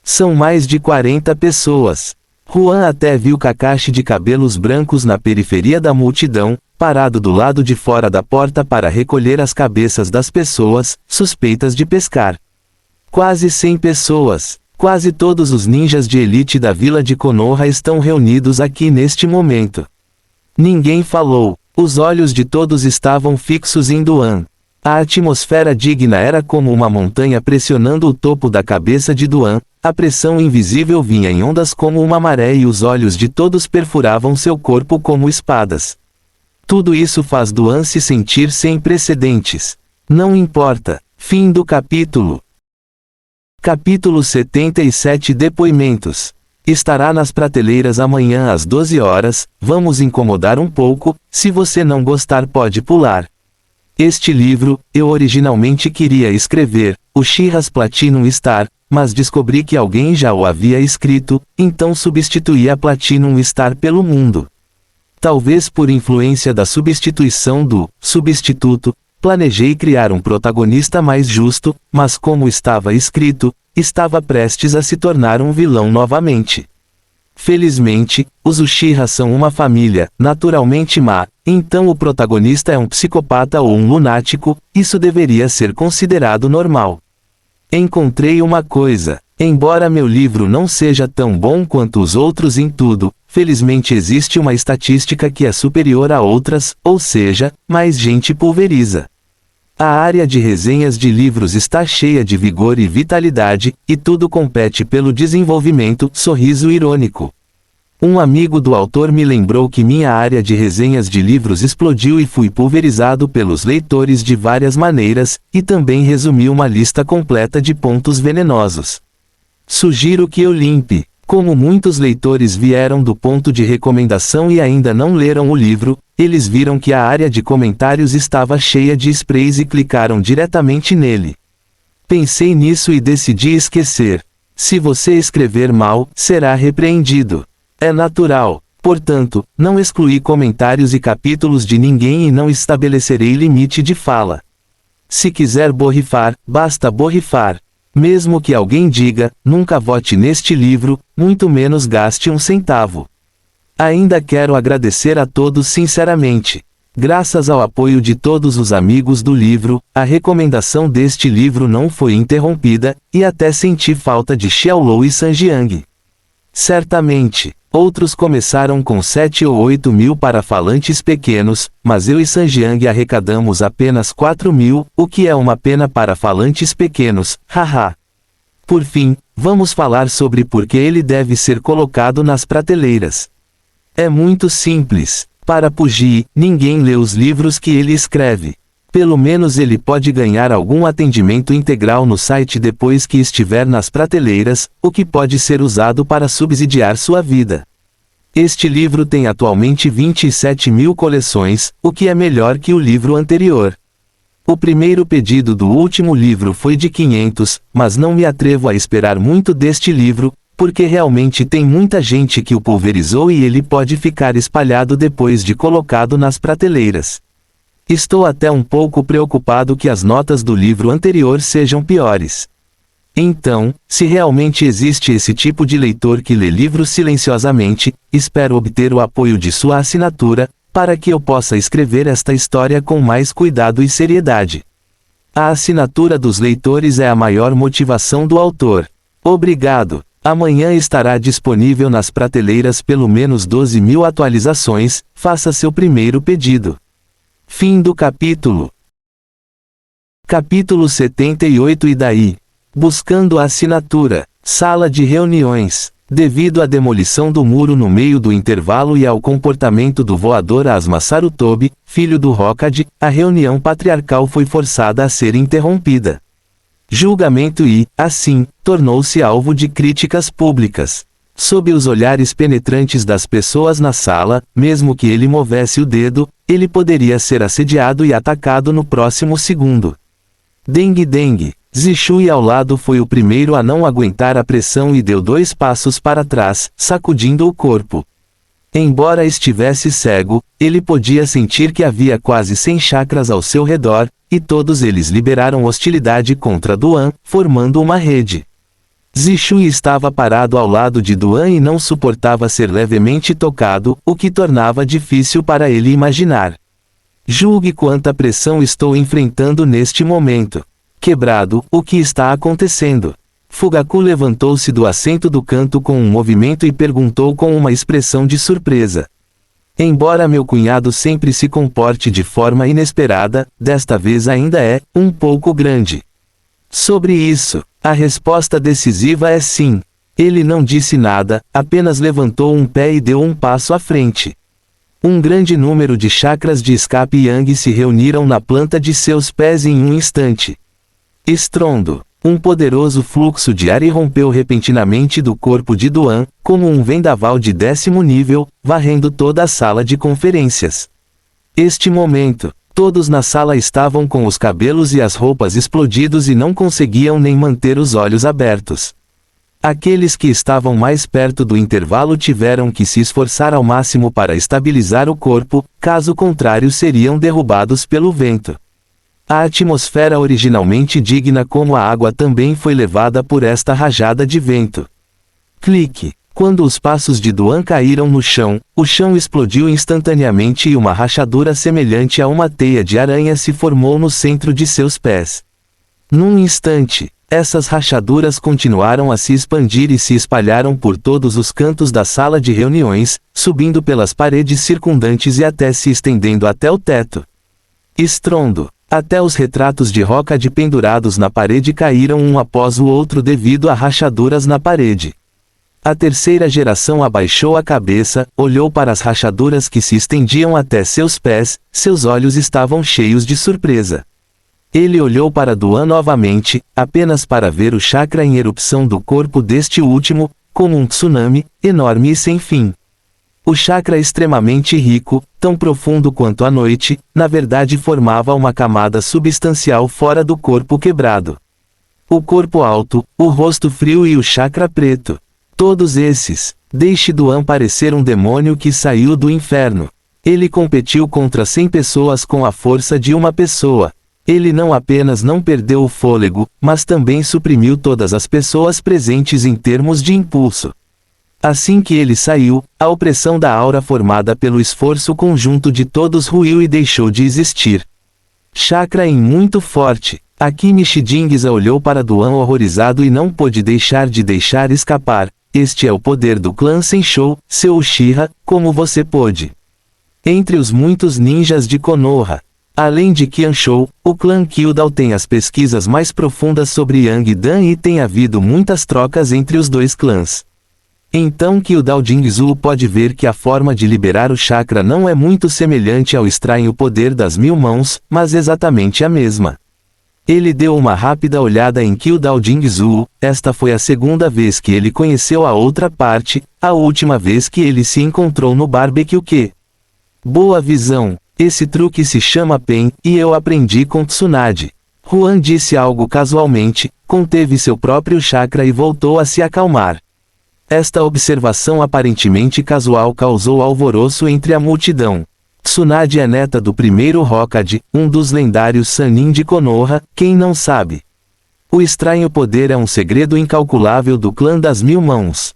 São mais de 40 pessoas. Juan até viu Kakashi de cabelos brancos na periferia da multidão, parado do lado de fora da porta para recolher as cabeças das pessoas, suspeitas de pescar. Quase 100 pessoas. Quase todos os ninjas de elite da vila de Konoha estão reunidos aqui neste momento. Ninguém falou. Os olhos de todos estavam fixos em Duan. A atmosfera digna era como uma montanha pressionando o topo da cabeça de Duan, a pressão invisível vinha em ondas como uma maré e os olhos de todos perfuravam seu corpo como espadas. Tudo isso faz Duan se sentir sem precedentes. Não importa. Fim do capítulo. Capítulo 77 Depoimentos. Estará nas prateleiras amanhã às 12 horas, vamos incomodar um pouco, se você não gostar pode pular. Este livro, eu originalmente queria escrever, Uchiha's Platinum Star, mas descobri que alguém já o havia escrito, então substituí a Platinum Star pelo mundo. Talvez por influência da substituição do substituto, planejei criar um protagonista mais justo, mas como estava escrito, estava prestes a se tornar um vilão novamente. Felizmente, os Uchiha são uma família, naturalmente má, então o protagonista é um psicopata ou um lunático, isso deveria ser considerado normal. Encontrei uma coisa. Embora meu livro não seja tão bom quanto os outros em tudo, felizmente existe uma estatística que é superior a outras, ou seja, mais gente pulveriza. A área de resenhas de livros está cheia de vigor e vitalidade, e tudo compete pelo desenvolvimento, sorriso irônico. Um amigo do autor me lembrou que minha área de resenhas de livros explodiu e fui pulverizado pelos leitores de várias maneiras, e também resumiu uma lista completa de pontos venenosos. Sugiro que eu limpe. Como muitos leitores vieram do ponto de recomendação e ainda não leram o livro, eles viram que a área de comentários estava cheia de sprays e clicaram diretamente nele. Pensei nisso e decidi esquecer. Se você escrever mal, será repreendido. É natural. Portanto, não excluí comentários e capítulos de ninguém e não estabelecerei limite de fala. Se quiser borrifar, basta borrifar. Mesmo que alguém diga, nunca vote neste livro, muito menos gaste um centavo. Ainda quero agradecer a todos sinceramente. Graças ao apoio de todos os amigos do livro, a recomendação deste livro não foi interrompida, e até senti falta de Xiaolou e Sanjiang. Certamente, outros começaram com 7 ou 8 mil para falantes pequenos, mas eu e Sanjiang arrecadamos apenas 4 mil, o que é uma pena para falantes pequenos, haha. Por fim, vamos falar sobre por que ele deve ser colocado nas prateleiras. É muito simples. Para Puji, ninguém lê os livros que ele escreve. Pelo menos ele pode ganhar algum atendimento integral no site depois que estiver nas prateleiras, o que pode ser usado para subsidiar sua vida. Este livro tem atualmente 27 mil coleções, o que é melhor que o livro anterior. O primeiro pedido do último livro foi de 500, mas não me atrevo a esperar muito deste livro, porque realmente tem muita gente que o pulverizou e ele pode ficar espalhado depois de colocado nas prateleiras. Estou até um pouco preocupado que as notas do livro anterior sejam piores. Então, se realmente existe esse tipo de leitor que lê livros silenciosamente, espero obter o apoio de sua assinatura, para que eu possa escrever esta história com mais cuidado e seriedade. A assinatura dos leitores é a maior motivação do autor. Obrigado. Amanhã estará disponível nas prateleiras pelo menos 12 mil atualizações, faça seu primeiro pedido. Fim do capítulo. Capítulo 78 E daí? Buscando a assinatura. Sala de reuniões. Devido à demolição do muro no meio do intervalo e ao comportamento do voador Asma Sarutobi, filho do Hokage, a reunião patriarcal foi forçada a ser interrompida. Julgamento e, assim, tornou-se alvo de críticas públicas. Sob os olhares penetrantes das pessoas na sala, mesmo que ele movesse o dedo, ele poderia ser assediado e atacado no próximo segundo. Dengue dengue. Zishui ao lado foi o primeiro a não aguentar a pressão e deu 2 passos para trás, sacudindo o corpo. Embora estivesse cego, ele podia sentir que havia quase 100 chakras ao seu redor, e todos eles liberaram hostilidade contra Duan, formando uma rede. Zishui estava parado ao lado de Duan e não suportava ser levemente tocado, o que tornava difícil para ele imaginar. Julgue quanta pressão estou enfrentando neste momento. Quebrado, o que está acontecendo? Fugaku levantou-se do assento do canto com um movimento e perguntou com uma expressão de surpresa. Embora meu cunhado sempre se comporte de forma inesperada, desta vez ainda é, um pouco grande. Sobre isso, a resposta decisiva é sim. Ele não disse nada, apenas levantou um pé e deu um passo à frente. Um grande número de chakras de escape Yang se reuniram na planta de seus pés em um instante. Estrondo. Um poderoso fluxo de ar irrompeu repentinamente do corpo de Duan, como um vendaval de 10º nível, varrendo toda a sala de conferências. Este momento, todos na sala estavam com os cabelos e as roupas explodidos e não conseguiam nem manter os olhos abertos. Aqueles que estavam mais perto do intervalo tiveram que se esforçar ao máximo para estabilizar o corpo, caso contrário seriam derrubados pelo vento. A atmosfera originalmente digna como a água também foi levada por esta rajada de vento. Clique. Quando os passos de Duan caíram no chão, o chão explodiu instantaneamente e uma rachadura semelhante a uma teia de aranha se formou no centro de seus pés. Num instante, essas rachaduras continuaram a se expandir e se espalharam por todos os cantos da sala de reuniões, subindo pelas paredes circundantes e até se estendendo até o teto. Estrondo. Até os retratos de Hokage pendurados na parede caíram um após o outro devido a rachaduras na parede. A terceira geração abaixou a cabeça, olhou para as rachaduras que se estendiam até seus pés, seus olhos estavam cheios de surpresa. Ele olhou para Duan novamente, apenas para ver o chakra em erupção do corpo deste último, como um tsunami, enorme e sem fim. O chakra extremamente rico, tão profundo quanto a noite, na verdade formava uma camada substancial fora do corpo quebrado. O corpo alto, o rosto frio e o chakra preto. Todos esses, deixe Duan parecer um demônio que saiu do inferno. Ele competiu contra 100 pessoas com a força de uma pessoa. Ele não apenas não perdeu o fôlego, mas também suprimiu todas as pessoas presentes em termos de impulso. Assim que ele saiu, a opressão da aura formada pelo esforço conjunto de todos ruiu e deixou de existir. Chakra em muito forte. Akimi Shidingsa olhou para Duan horrorizado e não pôde deixar escapar. Este é o poder do clã Senshou, seu Uchiha, como você pôde. Entre os muitos ninjas de Konoha. Além de Qianshou, o clã Kyudao tem as pesquisas mais profundas sobre Yangdan e tem havido muitas trocas entre os dois clãs. Então Kyudao Jingzhu pode ver que a forma de liberar o chakra não é muito semelhante ao extrair o poder das 1000 mãos, mas exatamente a mesma. Ele deu uma rápida olhada em Kyudao Jingzhu, esta foi a segunda vez que ele conheceu a outra parte, a última vez que ele se encontrou no barbecue que. Boa visão, esse truque se chama Pen, e eu aprendi com Tsunade. Huan disse algo casualmente, conteve seu próprio chakra e voltou a se acalmar. Esta observação aparentemente casual causou alvoroço entre a multidão. Tsunade é neta do primeiro Hokage, um dos lendários Sannin de Konoha, quem não sabe. O estranho poder é um segredo incalculável do clã das 1000 mãos.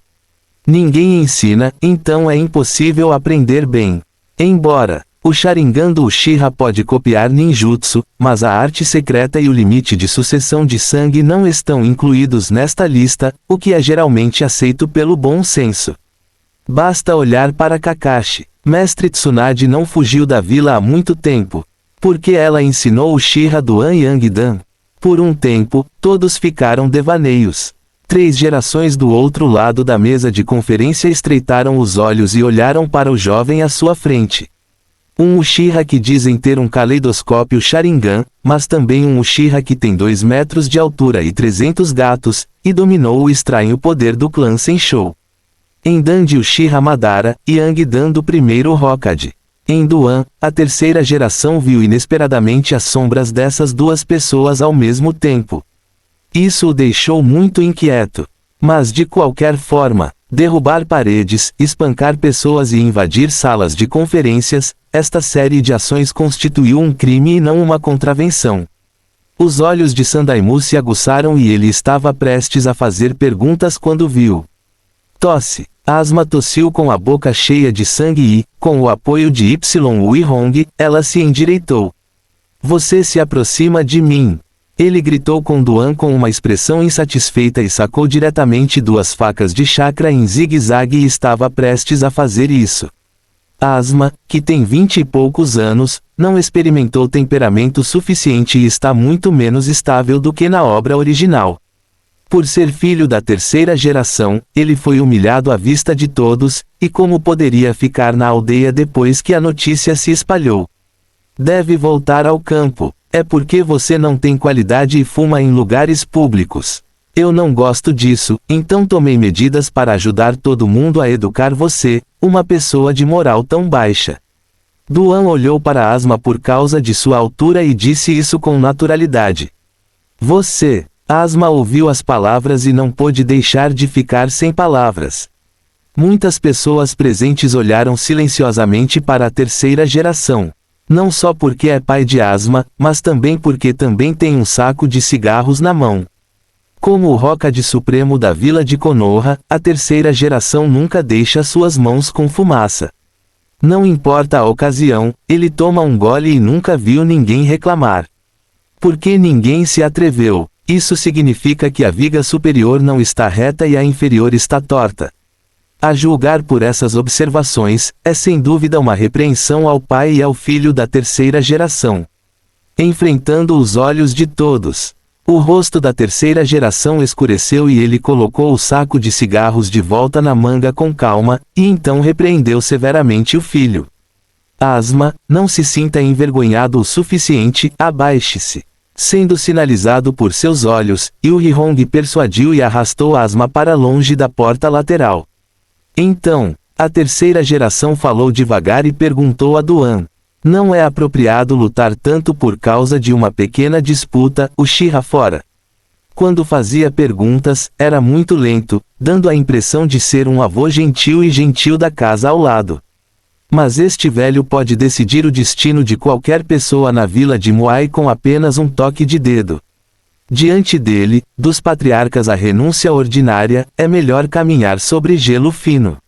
Ninguém ensina, então é impossível aprender bem. Embora o Sharingan do Uchiha pode copiar ninjutsu, mas a arte secreta e o limite de sucessão de sangue não estão incluídos nesta lista, o que é geralmente aceito pelo bom senso. Basta olhar para Kakashi. Mestre Tsunade não fugiu da vila há muito tempo. Porque ela ensinou Uchiha Duan Yangdan. Por um tempo, todos ficaram devaneios. 3 gerações do outro lado da mesa de conferência estreitaram os olhos e olharam para o jovem à sua frente. Um Uchiha que dizem ter um caleidoscópio Sharingan, mas também um Uchiha que tem 2 metros de altura e 300 gatos, e dominou o estranho poder do clã Senshou. Em Dan de Uchiha Madara, e Yangdan do primeiro Hokage. Em Duan, a terceira geração viu inesperadamente as sombras dessas duas pessoas ao mesmo tempo. Isso o deixou muito inquieto. Mas de qualquer forma, derrubar paredes, espancar pessoas e invadir salas de conferências, esta série de ações constituiu um crime e não uma contravenção. Os olhos de Sandaimu se aguçaram e ele estava prestes a fazer perguntas quando viu. Tosse. Asma tossiu com a boca cheia de sangue e, com o apoio de Y-Ui-Hong, ela se endireitou. Você se aproxima de mim. Ele gritou com Duan com uma expressão insatisfeita e sacou diretamente 2 facas de chakra em zigue-zague e estava prestes a fazer isso. Asma, que tem 20 e poucos anos, não experimentou temperamento suficiente e está muito menos estável do que na obra original. Por ser filho da terceira geração, ele foi humilhado à vista de todos, e como poderia ficar na aldeia depois que a notícia se espalhou? Deve voltar ao campo. É porque você não tem qualidade e fuma em lugares públicos. Eu não gosto disso, então tomei medidas para ajudar todo mundo a educar você, uma pessoa de moral tão baixa. Duan olhou para Asma por causa de sua altura e disse isso com naturalidade. Você. Asma ouviu as palavras e não pôde deixar de ficar sem palavras. Muitas pessoas presentes olharam silenciosamente para a terceira geração. Não só porque é pai de Asma, mas também porque também tem um saco de cigarros na mão. Como o Hokage Supremo da vila de Konoha, a terceira geração nunca deixa suas mãos com fumaça. Não importa a ocasião, ele toma um gole e nunca viu ninguém reclamar. Porque ninguém se atreveu. Isso significa que a viga superior não está reta e a inferior está torta. A julgar por essas observações, é sem dúvida uma repreensão ao pai e ao filho da terceira geração. Enfrentando os olhos de todos, o rosto da terceira geração escureceu e ele colocou o saco de cigarros de volta na manga com calma, e então repreendeu severamente o filho. Asma, não se sinta envergonhado o suficiente, abaixe-se. Sendo sinalizado por seus olhos, Yu-Hong persuadiu e arrastou Asma para longe da porta lateral. Então, a terceira geração falou devagar e perguntou a Duan. Não é apropriado lutar tanto por causa de uma pequena disputa, Uchiha fora. Quando fazia perguntas, era muito lento, dando a impressão de ser um avô gentil e gentil da casa ao lado. Mas este velho pode decidir o destino de qualquer pessoa na vila de Moai com apenas um toque de dedo. Diante dele, dos patriarcas a renúncia ordinária, é melhor caminhar sobre gelo fino.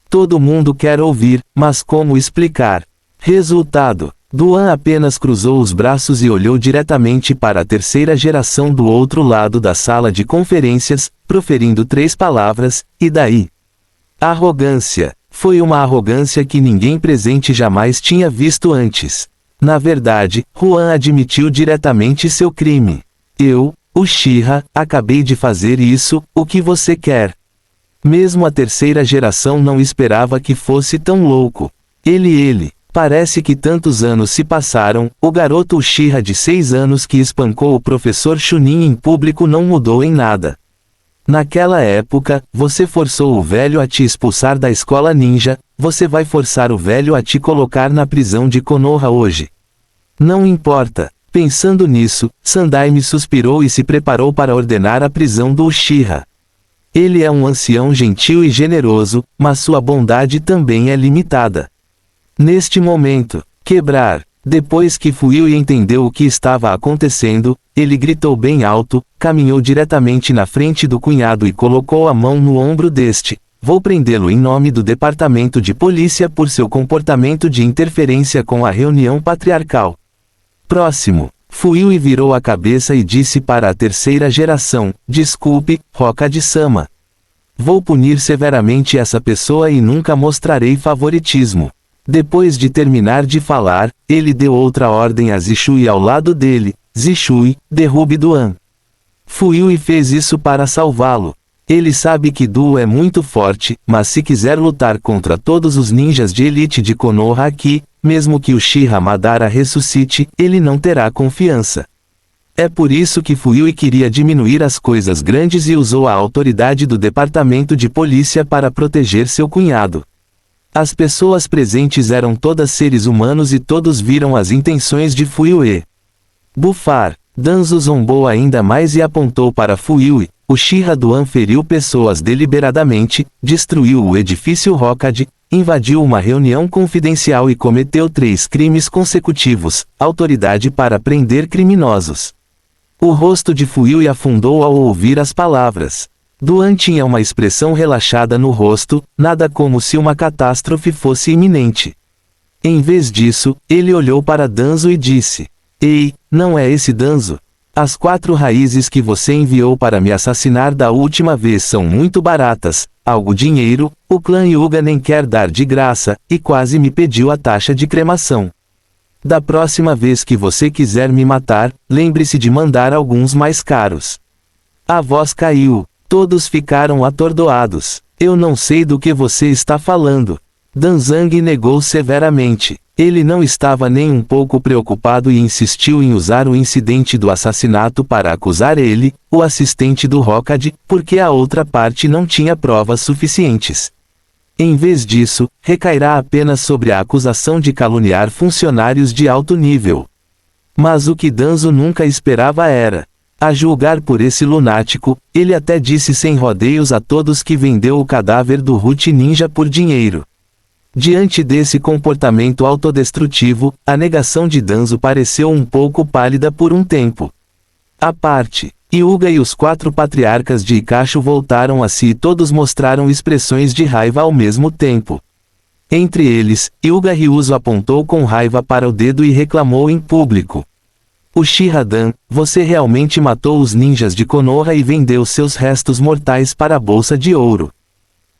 Todo mundo quer ouvir, mas como explicar? Resultado: Duan apenas cruzou os braços e olhou diretamente para a terceira geração do outro lado da sala de conferências, proferindo 3 palavras, e daí? Arrogância. Foi uma arrogância que ninguém presente jamais tinha visto antes. Na verdade, Huan admitiu diretamente seu crime. Eu, Uchiha, acabei de fazer isso, o que você quer? Mesmo a terceira geração não esperava que fosse tão louco. Ele, parece que tantos anos se passaram, o garoto Uchiha de 6 anos que espancou o professor Chunin em público não mudou em nada. Naquela época, você forçou o velho a te expulsar da escola ninja, você vai forçar o velho a te colocar na prisão de Konoha hoje. Não importa. Pensando nisso, Sandaime suspirou e se preparou para ordenar a prisão do Uchiha. Ele é um ancião gentil e generoso, mas sua bondade também é limitada. Neste momento, quebrar. Depois que Fuyui e entendeu o que estava acontecendo, ele gritou bem alto, caminhou diretamente na frente do cunhado e colocou a mão no ombro deste. Vou prendê-lo em nome do departamento de polícia por seu comportamento de interferência com a reunião patriarcal. Próximo. Fuyui virou a cabeça e disse para a terceira geração, desculpe, Hokage-sama. Vou punir severamente essa pessoa e nunca mostrarei favoritismo. Depois de terminar de falar, ele deu outra ordem a Zishui ao lado dele, Zishui, derrube Duan. Fuyui fez isso para salvá-lo. Ele sabe que Duo é muito forte, mas se quiser lutar contra todos os ninjas de elite de Konoha aqui, mesmo que Uchiha Madara ressuscite, ele não terá confiança. É por isso que Fuyui queria diminuir as coisas grandes e usou a autoridade do departamento de polícia para proteger seu cunhado. As pessoas presentes eram todas seres humanos e todos viram as intenções de Fuyui. Bufar. Danzo zombou ainda mais e apontou para Fuyui. Uchiha Duan feriu pessoas deliberadamente, destruiu o edifício Hokage, invadiu uma reunião confidencial e cometeu 3 crimes consecutivos, autoridade para prender criminosos. O rosto de Fuyui afundou ao ouvir as palavras. Duan tinha uma expressão relaxada no rosto, nada como se uma catástrofe fosse iminente. Em vez disso, ele olhou para Danzo e disse: Ei, não é esse Danzo? As 4 raízes que você enviou para me assassinar da última vez são muito baratas, algo dinheiro, o clã Hyuga nem quer dar de graça, e quase me pediu a taxa de cremação. Da próxima vez que você quiser me matar, lembre-se de mandar alguns mais caros. A voz caiu. Todos ficaram atordoados. Eu não sei do que você está falando. Danzang negou severamente. Ele não estava nem um pouco preocupado e insistiu em usar o incidente do assassinato para acusar ele, o assistente do Hokage, porque a outra parte não tinha provas suficientes. Em vez disso, recairá apenas sobre a acusação de caluniar funcionários de alto nível. Mas o que Danzo nunca esperava era: a julgar por esse lunático, ele até disse sem rodeios a todos que vendeu o cadáver do Root Ninja por dinheiro. Diante desse comportamento autodestrutivo, a negação de Danzo pareceu um pouco pálida por um tempo. À parte, Hyuga e os 4 patriarcas de Ikacho voltaram a si e todos mostraram expressões de raiva ao mesmo tempo. Entre eles, Hyuga Ryuzo apontou com raiva para o dedo e reclamou em público: Uchiha-dan, você realmente matou os ninjas de Konoha e vendeu seus restos mortais para a bolsa de ouro.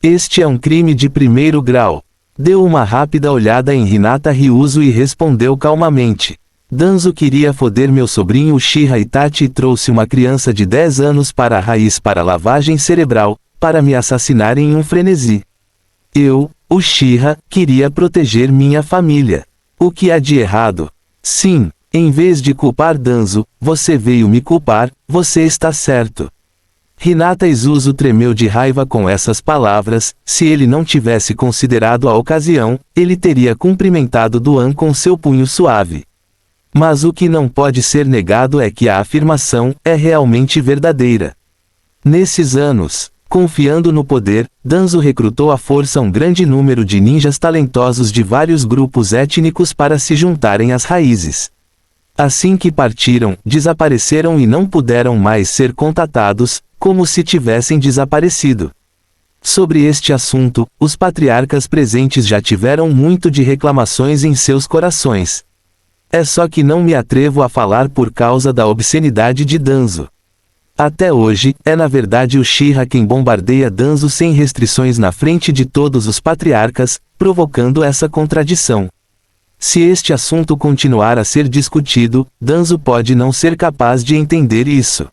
Este é um crime de 1º grau. Deu uma rápida olhada em Hinata Ryuzo e respondeu calmamente: Danzo queria foder meu sobrinho Uchiha Itachi e trouxe uma criança de 10 anos para a raiz para lavagem cerebral, para me assassinar em um frenesi. Eu, Uchiha, queria proteger minha família. O que há de errado? Sim. Em vez de culpar Danzo, você veio me culpar, você está certo. Hinata Isuzu tremeu de raiva com essas palavras. Se ele não tivesse considerado a ocasião, ele teria cumprimentado Duan com seu punho suave. Mas o que não pode ser negado é que a afirmação é realmente verdadeira. Nesses anos, confiando no poder, Danzo recrutou à força um grande número de ninjas talentosos de vários grupos étnicos para se juntarem às raízes. Assim que partiram, desapareceram e não puderam mais ser contatados, como se tivessem desaparecido. Sobre este assunto, os patriarcas presentes já tiveram muito de reclamações em seus corações. É só que não me atrevo a falar por causa da obscenidade de Danzo. Até hoje, é na verdade o Shira quem bombardeia Danzo sem restrições na frente de todos os patriarcas, provocando essa contradição. Se este assunto continuar a ser discutido, Danzo pode não ser capaz de entender isso.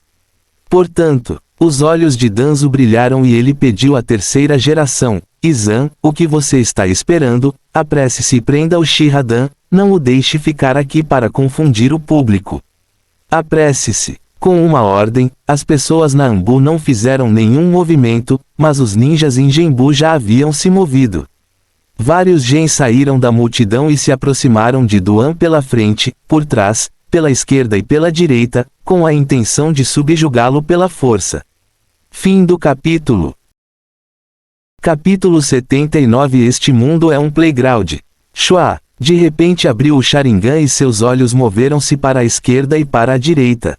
Portanto, os olhos de Danzo brilharam e ele pediu à terceira geração: Izan, o que você está esperando? Apresse-se e prenda o Shira-dan, não o deixe ficar aqui para confundir o público. Apresse-se. Com uma ordem, as pessoas na Anbu não fizeram nenhum movimento, mas os ninjas em Genbu já haviam se movido. Vários gens saíram da multidão e se aproximaram de Duan pela frente, por trás, pela esquerda e pela direita, com a intenção de subjugá-lo pela força. Fim do capítulo. Capítulo 79. Este mundo é um playground. Shua, de repente abriu o Sharingan e seus olhos moveram-se para a esquerda e para a direita.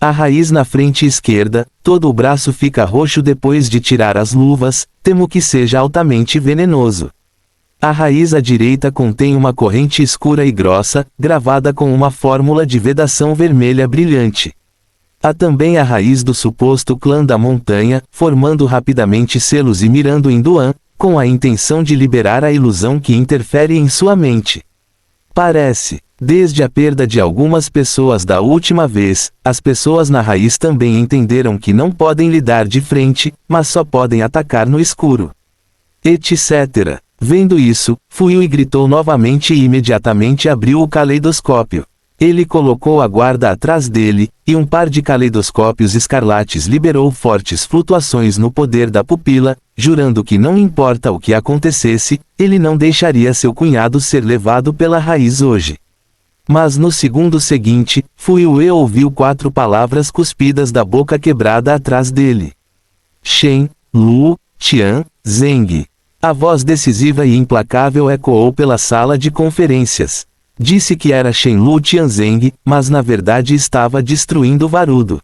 A raiz na frente esquerda, todo o braço fica roxo depois de tirar as luvas, temo que seja altamente venenoso. A raiz à direita contém uma corrente escura e grossa, gravada com uma fórmula de vedação vermelha brilhante. Há também a raiz do suposto clã da montanha, formando rapidamente selos e mirando em Duan, com a intenção de liberar a ilusão que interfere em sua mente. Parece, desde a perda de algumas pessoas da última vez, as pessoas na raiz também entenderam que não podem lidar de frente, mas só podem atacar no escuro. Etc. Vendo isso, Fuyu e gritou novamente e imediatamente abriu o caleidoscópio. Ele colocou a guarda atrás dele, e um par de caleidoscópios escarlates liberou fortes flutuações no poder da pupila, jurando que não importa o que acontecesse, ele não deixaria seu cunhado ser levado pela raiz hoje. Mas no segundo seguinte, Fuyu ouviu 4 palavras cuspidas da boca quebrada atrás dele. Shen, Lu, Tian, Zeng. A voz decisiva e implacável ecoou pela sala de conferências. Disse que era Shenlu Tianzeng, mas na verdade estava destruindo Varudo.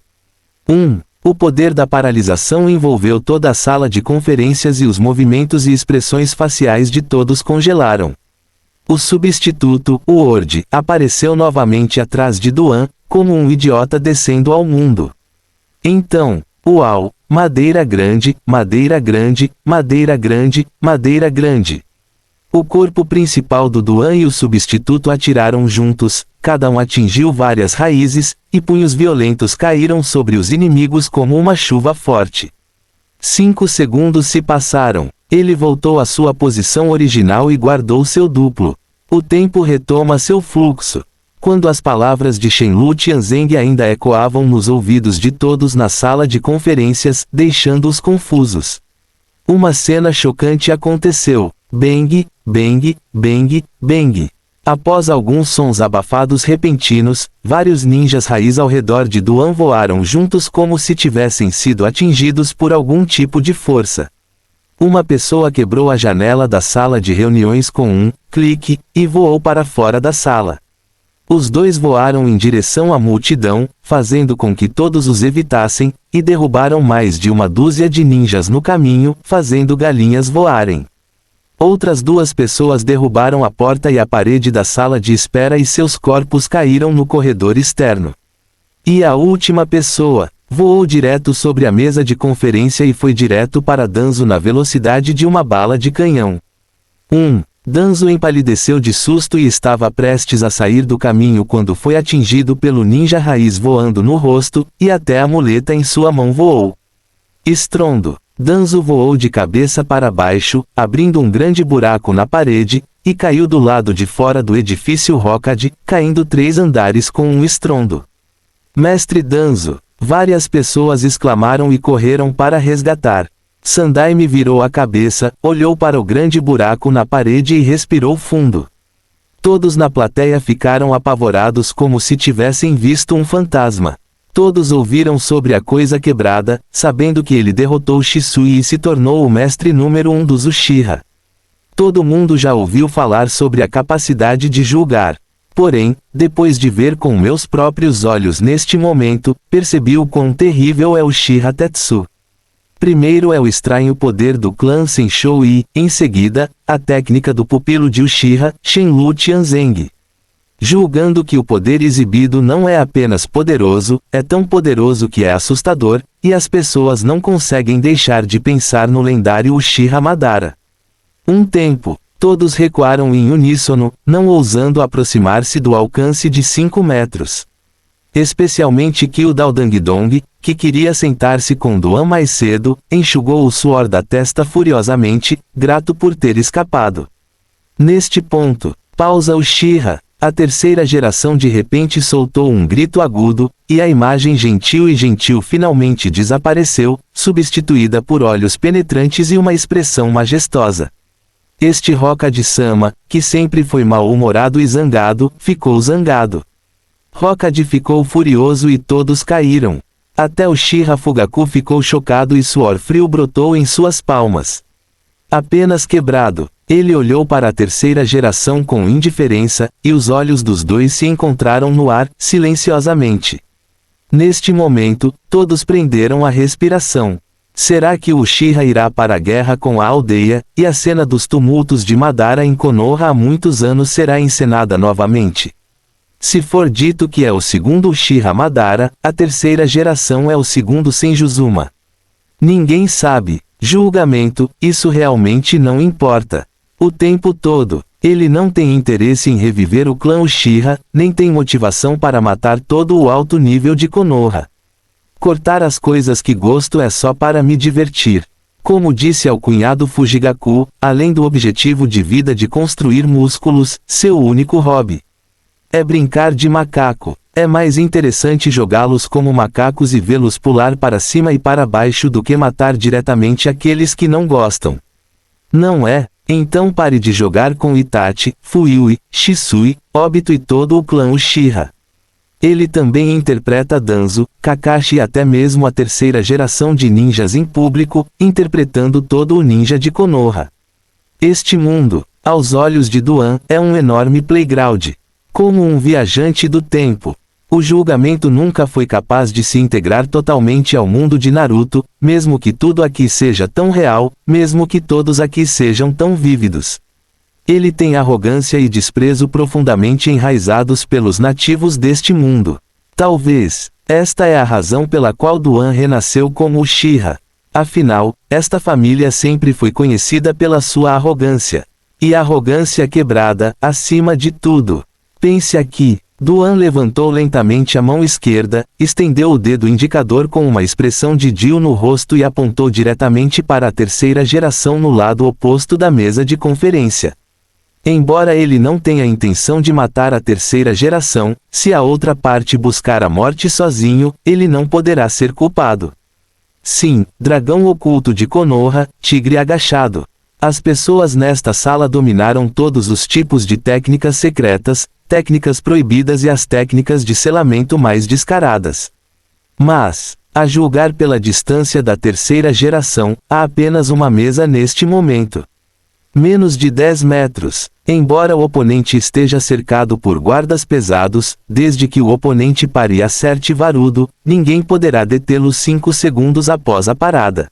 O poder da paralisação envolveu toda a sala de conferências e os movimentos e expressões faciais de todos congelaram. O substituto, o Ord, apareceu novamente atrás de Duan, como um idiota descendo ao mundo. Então, uau, madeira grande, madeira grande, madeira grande, madeira grande. O corpo principal do Duan e o substituto atiraram juntos, cada um atingiu várias raízes, e punhos violentos caíram sobre os inimigos como uma chuva forte. 5 segundos se passaram. Ele voltou à sua posição original e guardou seu duplo. O tempo retoma seu fluxo. Quando as palavras de Shenlu Tianzeng ainda ecoavam nos ouvidos de todos na sala de conferências, deixando-os confusos. Uma cena chocante aconteceu. Bang, bang, bang, bang. Após alguns sons abafados repentinos, vários ninjas raiz ao redor de Duan voaram juntos como se tivessem sido atingidos por algum tipo de força. Uma pessoa quebrou a janela da sala de reuniões com um clique, e voou para fora da sala. Os dois voaram em direção à multidão, fazendo com que todos os evitassem, e derrubaram mais de uma dúzia de ninjas no caminho, fazendo galinhas voarem. Outras 2 pessoas derrubaram a porta e a parede da sala de espera e seus corpos caíram no corredor externo. E a última pessoa voou direto sobre a mesa de conferência e foi direto para Danzo na velocidade de uma bala de canhão. Danzo empalideceu de susto e estava prestes a sair do caminho quando foi atingido pelo ninja raiz voando no rosto, e até a muleta em sua mão voou. Estrondo. Danzo voou de cabeça para baixo, abrindo um grande buraco na parede, e caiu do lado de fora do edifício Hokage, caindo 3 andares com um estrondo. Mestre Danzo! Várias pessoas exclamaram e correram para resgatar. Sandaime virou a cabeça, olhou para o grande buraco na parede e respirou fundo. Todos na plateia ficaram apavorados como se tivessem visto um fantasma. Todos ouviram sobre a coisa quebrada, sabendo que ele derrotou Shisui e se tornou o mestre número 1 dos Uchiha. Todo mundo já ouviu falar sobre a capacidade de julgar. Porém, depois de ver com meus próprios olhos neste momento, percebi o quão terrível é o Uchiha Tetsu. Primeiro é o estranho poder do clã Senshou e, em seguida, a técnica do pupilo de Uchiha, Shenlu Tianzeng. Julgando que o poder exibido não é apenas poderoso, é tão poderoso que é assustador, e as pessoas não conseguem deixar de pensar no lendário Uchiha Madara. Um tempo, todos recuaram em uníssono, não ousando aproximar-se do alcance de 5 metros. Especialmente Kyudo Dangdong, que queria sentar-se com Duan mais cedo, enxugou o suor da testa furiosamente, grato por ter escapado. Neste ponto, pausa Uchiha. A terceira geração de repente soltou um grito agudo, e a imagem gentil finalmente desapareceu, substituída por olhos penetrantes e uma expressão majestosa. Este Hokage-sama, que sempre foi mal-humorado e zangado, ficou zangado. Hokage ficou furioso e todos caíram. Até o Uchiha Fugaku ficou chocado e suor frio brotou em suas palmas. Apenas quebrado, ele olhou para a terceira geração com indiferença, e os olhos dos dois se encontraram no ar, silenciosamente. Neste momento, todos prenderam a respiração. Será que o Uchiha irá para a guerra com a aldeia, e a cena dos tumultos de Madara em Konoha há muitos anos será encenada novamente? Se for dito que é o segundo Uchiha Madara, a terceira geração é o segundo Senjuzuma. Ninguém sabe. Julgamento, isso realmente não importa. O tempo todo, ele não tem interesse em reviver o clã Uchiha, nem tem motivação para matar todo o alto nível de Konoha. Cortar as coisas que gosto é só para me divertir. Como disse ao cunhado Fujigaku, além do objetivo de vida de construir músculos, seu único hobby é brincar de macaco. É mais interessante jogá-los como macacos e vê-los pular para cima e para baixo do que matar diretamente aqueles que não gostam. Não é? Então pare de jogar com Itachi, Fuyui, Shisui, Obito e todo o clã Uchiha. Ele também interpreta Danzo, Kakashi e até mesmo a terceira geração de ninjas em público, interpretando todo o ninja de Konoha. Este mundo, aos olhos de Duan, é um enorme playground. Como um viajante do tempo. O julgamento nunca foi capaz de se integrar totalmente ao mundo de Naruto, mesmo que tudo aqui seja tão real, mesmo que todos aqui sejam tão vívidos. Ele tem arrogância e desprezo profundamente enraizados pelos nativos deste mundo. Talvez, esta é a razão pela qual Duan renasceu como Uchiha. Afinal, esta família sempre foi conhecida pela sua arrogância. E arrogância quebrada, acima de tudo. Pense aqui. Duan levantou lentamente a mão esquerda, estendeu o dedo indicador com uma expressão de Dio no rosto e apontou diretamente para a terceira geração no lado oposto da mesa de conferência. Embora ele não tenha intenção de matar a terceira geração, se a outra parte buscar a morte sozinho, ele não poderá ser culpado. Sim, dragão oculto de Konoha, tigre agachado. As pessoas nesta sala dominaram todos os tipos de técnicas secretas, técnicas proibidas e as técnicas de selamento mais descaradas. Mas, a julgar pela distância da terceira geração, há apenas uma mesa neste momento. Menos de 10 metros. Embora o oponente esteja cercado por guardas pesados, desde que o oponente pare e acerte Varudo, ninguém poderá detê-lo 5 segundos após a parada.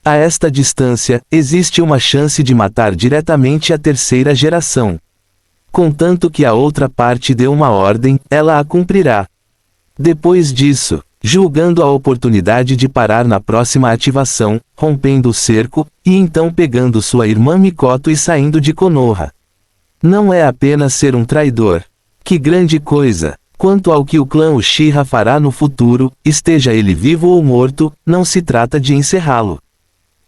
A esta distância, existe uma chance de matar diretamente a terceira geração. Contanto que a outra parte dê uma ordem, ela a cumprirá. Depois disso, julgando a oportunidade de parar na próxima ativação, rompendo o cerco, e então pegando sua irmã Mikoto e saindo de Konoha. Não é apenas ser um traidor. Que grande coisa! Quanto ao que o clã Uchiha fará no futuro, esteja ele vivo ou morto, não se trata de encerrá-lo.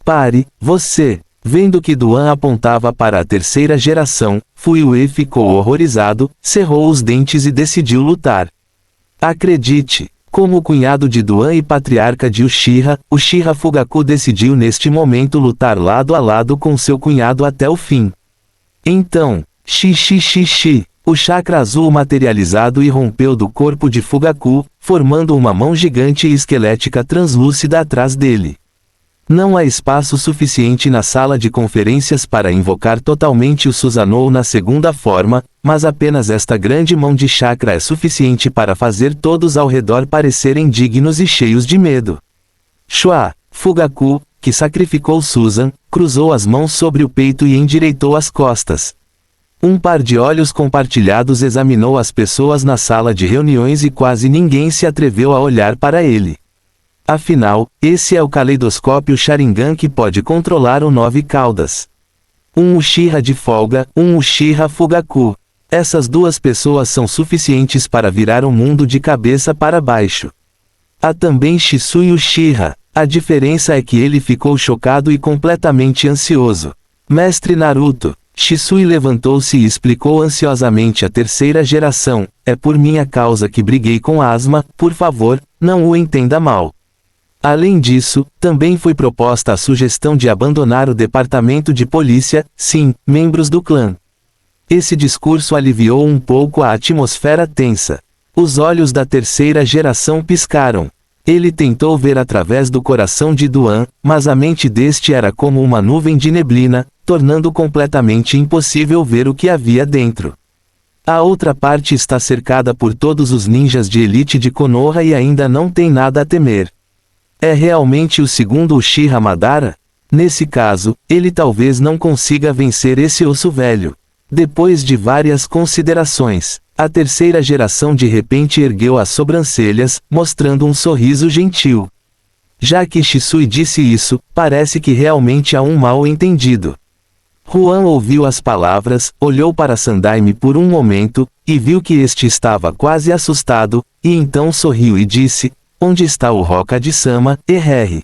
Pare, você! Vendo que Duan apontava para a terceira geração, Fuiue ficou horrorizado, cerrou os dentes e decidiu lutar. Acredite, como cunhado de Duan e patriarca de Uchiha, Uchiha Fugaku decidiu neste momento lutar lado a lado com seu cunhado até o fim. Então, o chakra azul materializado irrompeu do corpo de Fugaku, formando uma mão gigante e esquelética translúcida atrás dele. Não há espaço suficiente na sala de conferências para invocar totalmente o Susanoo na segunda forma, mas apenas esta grande mão de chakra é suficiente para fazer todos ao redor parecerem dignos e cheios de medo. Shua, Fugaku, que sacrificou Susan, cruzou as mãos sobre o peito e endireitou as costas. Um par de olhos compartilhados examinou as pessoas na sala de reuniões e quase ninguém se atreveu a olhar para ele. Afinal, esse é o caleidoscópio Sharingan que pode controlar o 9 caudas. Um Uchiha de folga, um Uchiha Fugaku. Essas duas pessoas são suficientes para virar o mundo de cabeça para baixo. Há também Shisui Uchiha. A diferença é que ele ficou chocado e completamente ansioso. Mestre Naruto. Shisui levantou-se e explicou ansiosamente à terceira geração, é por minha causa que briguei com Asma, por favor, não o entenda mal. Além disso, também foi proposta a sugestão de abandonar o departamento de polícia, sim, membros do clã. Esse discurso aliviou um pouco a atmosfera tensa. Os olhos da terceira geração piscaram. Ele tentou ver através do coração de Duan, mas a mente deste era como uma nuvem de neblina, tornando completamente impossível ver o que havia dentro. A outra parte está cercada por todos os ninjas de elite de Konoha e ainda não tem nada a temer. É realmente o segundo Uchiha Madara? Nesse caso, ele talvez não consiga vencer esse osso velho. Depois de várias considerações, a terceira geração de repente ergueu as sobrancelhas, mostrando um sorriso gentil. Já que Shisui disse isso, parece que realmente há um mal-entendido. Juan ouviu as palavras, olhou para Sandaime por um momento, e viu que este estava quase assustado, e então sorriu e disse, onde está o Hokage-sama, erre.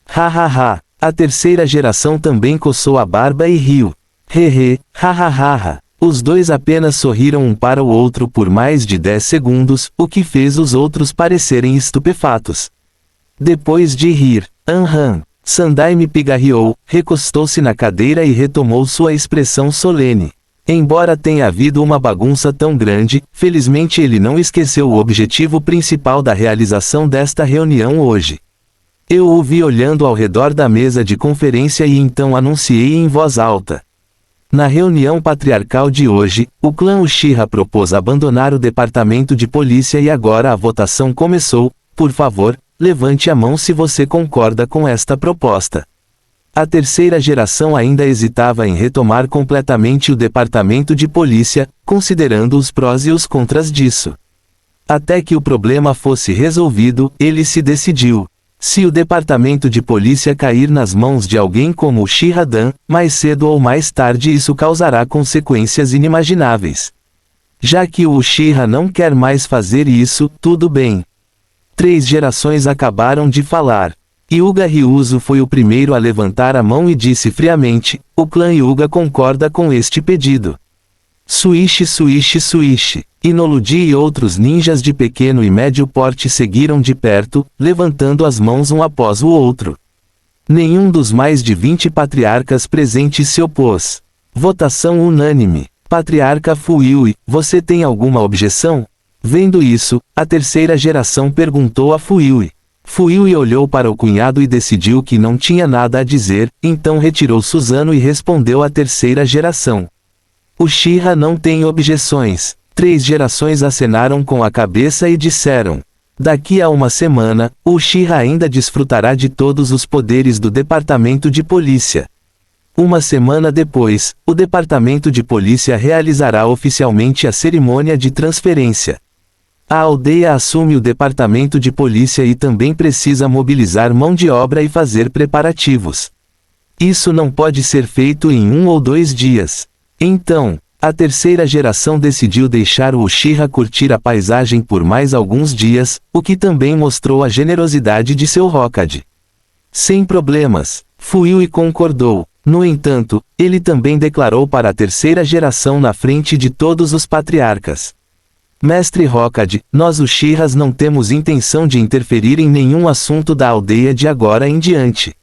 Hahaha, a terceira geração também coçou a barba e riu. Hehe, hahaha. Os dois apenas sorriram um para o outro por mais de 10 segundos, o que fez os outros parecerem estupefatos. Depois de rir, Sandaime pigarreou, recostou-se na cadeira e retomou sua expressão solene. Embora tenha havido uma bagunça tão grande, felizmente ele não esqueceu o objetivo principal da realização desta reunião hoje. Eu o vi olhando ao redor da mesa de conferência e então anunciei em voz alta. Na reunião patriarcal de hoje, o clã Uchiha propôs abandonar o departamento de polícia e agora a votação começou. Por favor, levante a mão se você concorda com esta proposta. A terceira geração ainda hesitava em retomar completamente o departamento de polícia, considerando os prós e os contras disso. Até que o problema fosse resolvido, ele se decidiu. Se o departamento de polícia cair nas mãos de alguém como o Uchiha-dan, mais cedo ou mais tarde isso causará consequências inimagináveis. Já que o Uchiha não quer mais fazer isso, tudo bem. 3 gerações acabaram de falar. Hyuga Ryuzo foi o primeiro a levantar a mão e disse friamente, o clã Hyuga concorda com este pedido. Suishi. Inolodi e outros ninjas de pequeno e médio porte seguiram de perto, levantando as mãos um após o outro. Nenhum dos mais de 20 patriarcas presentes se opôs. Votação unânime. Patriarca Fuiue, você tem alguma objeção? Vendo isso, a terceira geração perguntou a Fuiue. Fuiue olhou para o cunhado e decidiu que não tinha nada a dizer, então retirou Susanoo e respondeu à terceira geração. Uchiha não tem objeções. 3 gerações acenaram com a cabeça e disseram. Daqui a uma semana, o Uchiha ainda desfrutará de todos os poderes do departamento de polícia. Uma semana depois, o departamento de polícia realizará oficialmente a cerimônia de transferência. A aldeia assume o departamento de polícia e também precisa mobilizar mão de obra e fazer preparativos. Isso não pode ser feito em 1 ou 2 dias. Então, a terceira geração decidiu deixar o Uchiha curtir a paisagem por mais alguns dias, o que também mostrou a generosidade de seu Hokage. Sem problemas, Fuiue concordou. No entanto, ele também declarou para a terceira geração na frente de todos os patriarcas: Mestre Hokage, nós Uchihas não temos intenção de interferir em nenhum assunto da aldeia de agora em diante.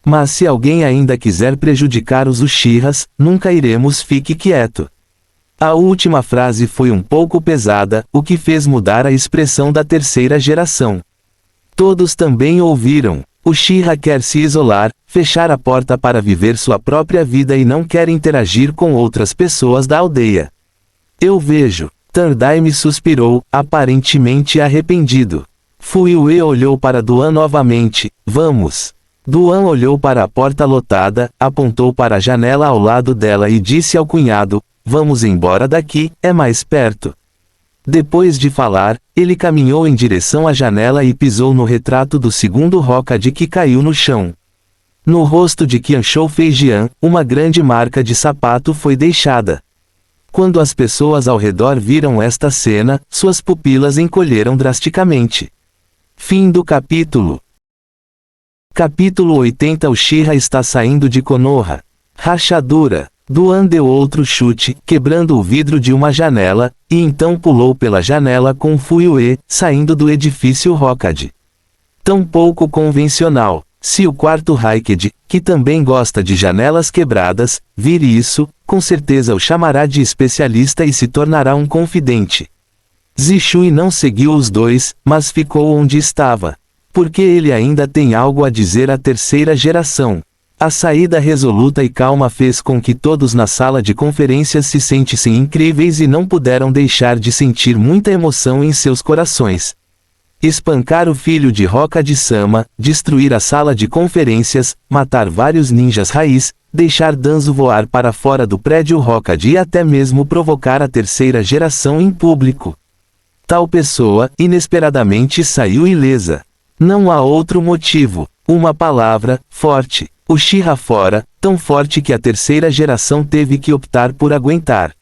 Mas se alguém ainda quiser prejudicar os Uchihas, nunca iremos, fique quieto. A última frase foi um pouco pesada, o que fez mudar a expressão da terceira geração. Todos também ouviram. Uchiha quer se isolar, fechar a porta para viver sua própria vida e não quer interagir com outras pessoas da aldeia. Eu vejo. Tandai suspirou, aparentemente arrependido. Fuyue olhou para Duan novamente. Vamos. Duan olhou para a porta lotada, apontou para a janela ao lado dela e disse ao cunhado: vamos embora daqui, é mais perto. Depois de falar, ele caminhou em direção à janela e pisou no retrato do segundo Hokage que caiu no chão. No rosto de Qianshou Feijian, uma grande marca de sapato foi deixada. Quando as pessoas ao redor viram esta cena, suas pupilas encolheram drasticamente. Fim do capítulo. Capítulo 80. Uchiha está saindo de Konoha. Rachadura. Duan deu outro chute, quebrando o vidro de uma janela, e então pulou pela janela com Fuyue, saindo do edifício Hokage. Tão pouco convencional. Se o quarto Raikage, que também gosta de janelas quebradas, vir isso, com certeza o chamará de especialista e se tornará um confidente. Zishui não seguiu os dois, mas ficou onde estava. Porque ele ainda tem algo a dizer à terceira geração. A saída resoluta e calma fez com que todos na sala de conferências se sentissem incríveis e não puderam deixar de sentir muita emoção em seus corações. Espancar o filho de Hokage-sama, destruir a sala de conferências, matar vários ninjas raiz, deixar Danzo voar para fora do prédio Hokage e até mesmo provocar a terceira geração em público. Tal pessoa, inesperadamente, saiu ilesa. Não há outro motivo. Uma palavra, forte. Uchiha fora, tão forte que a terceira geração teve que optar por aguentar.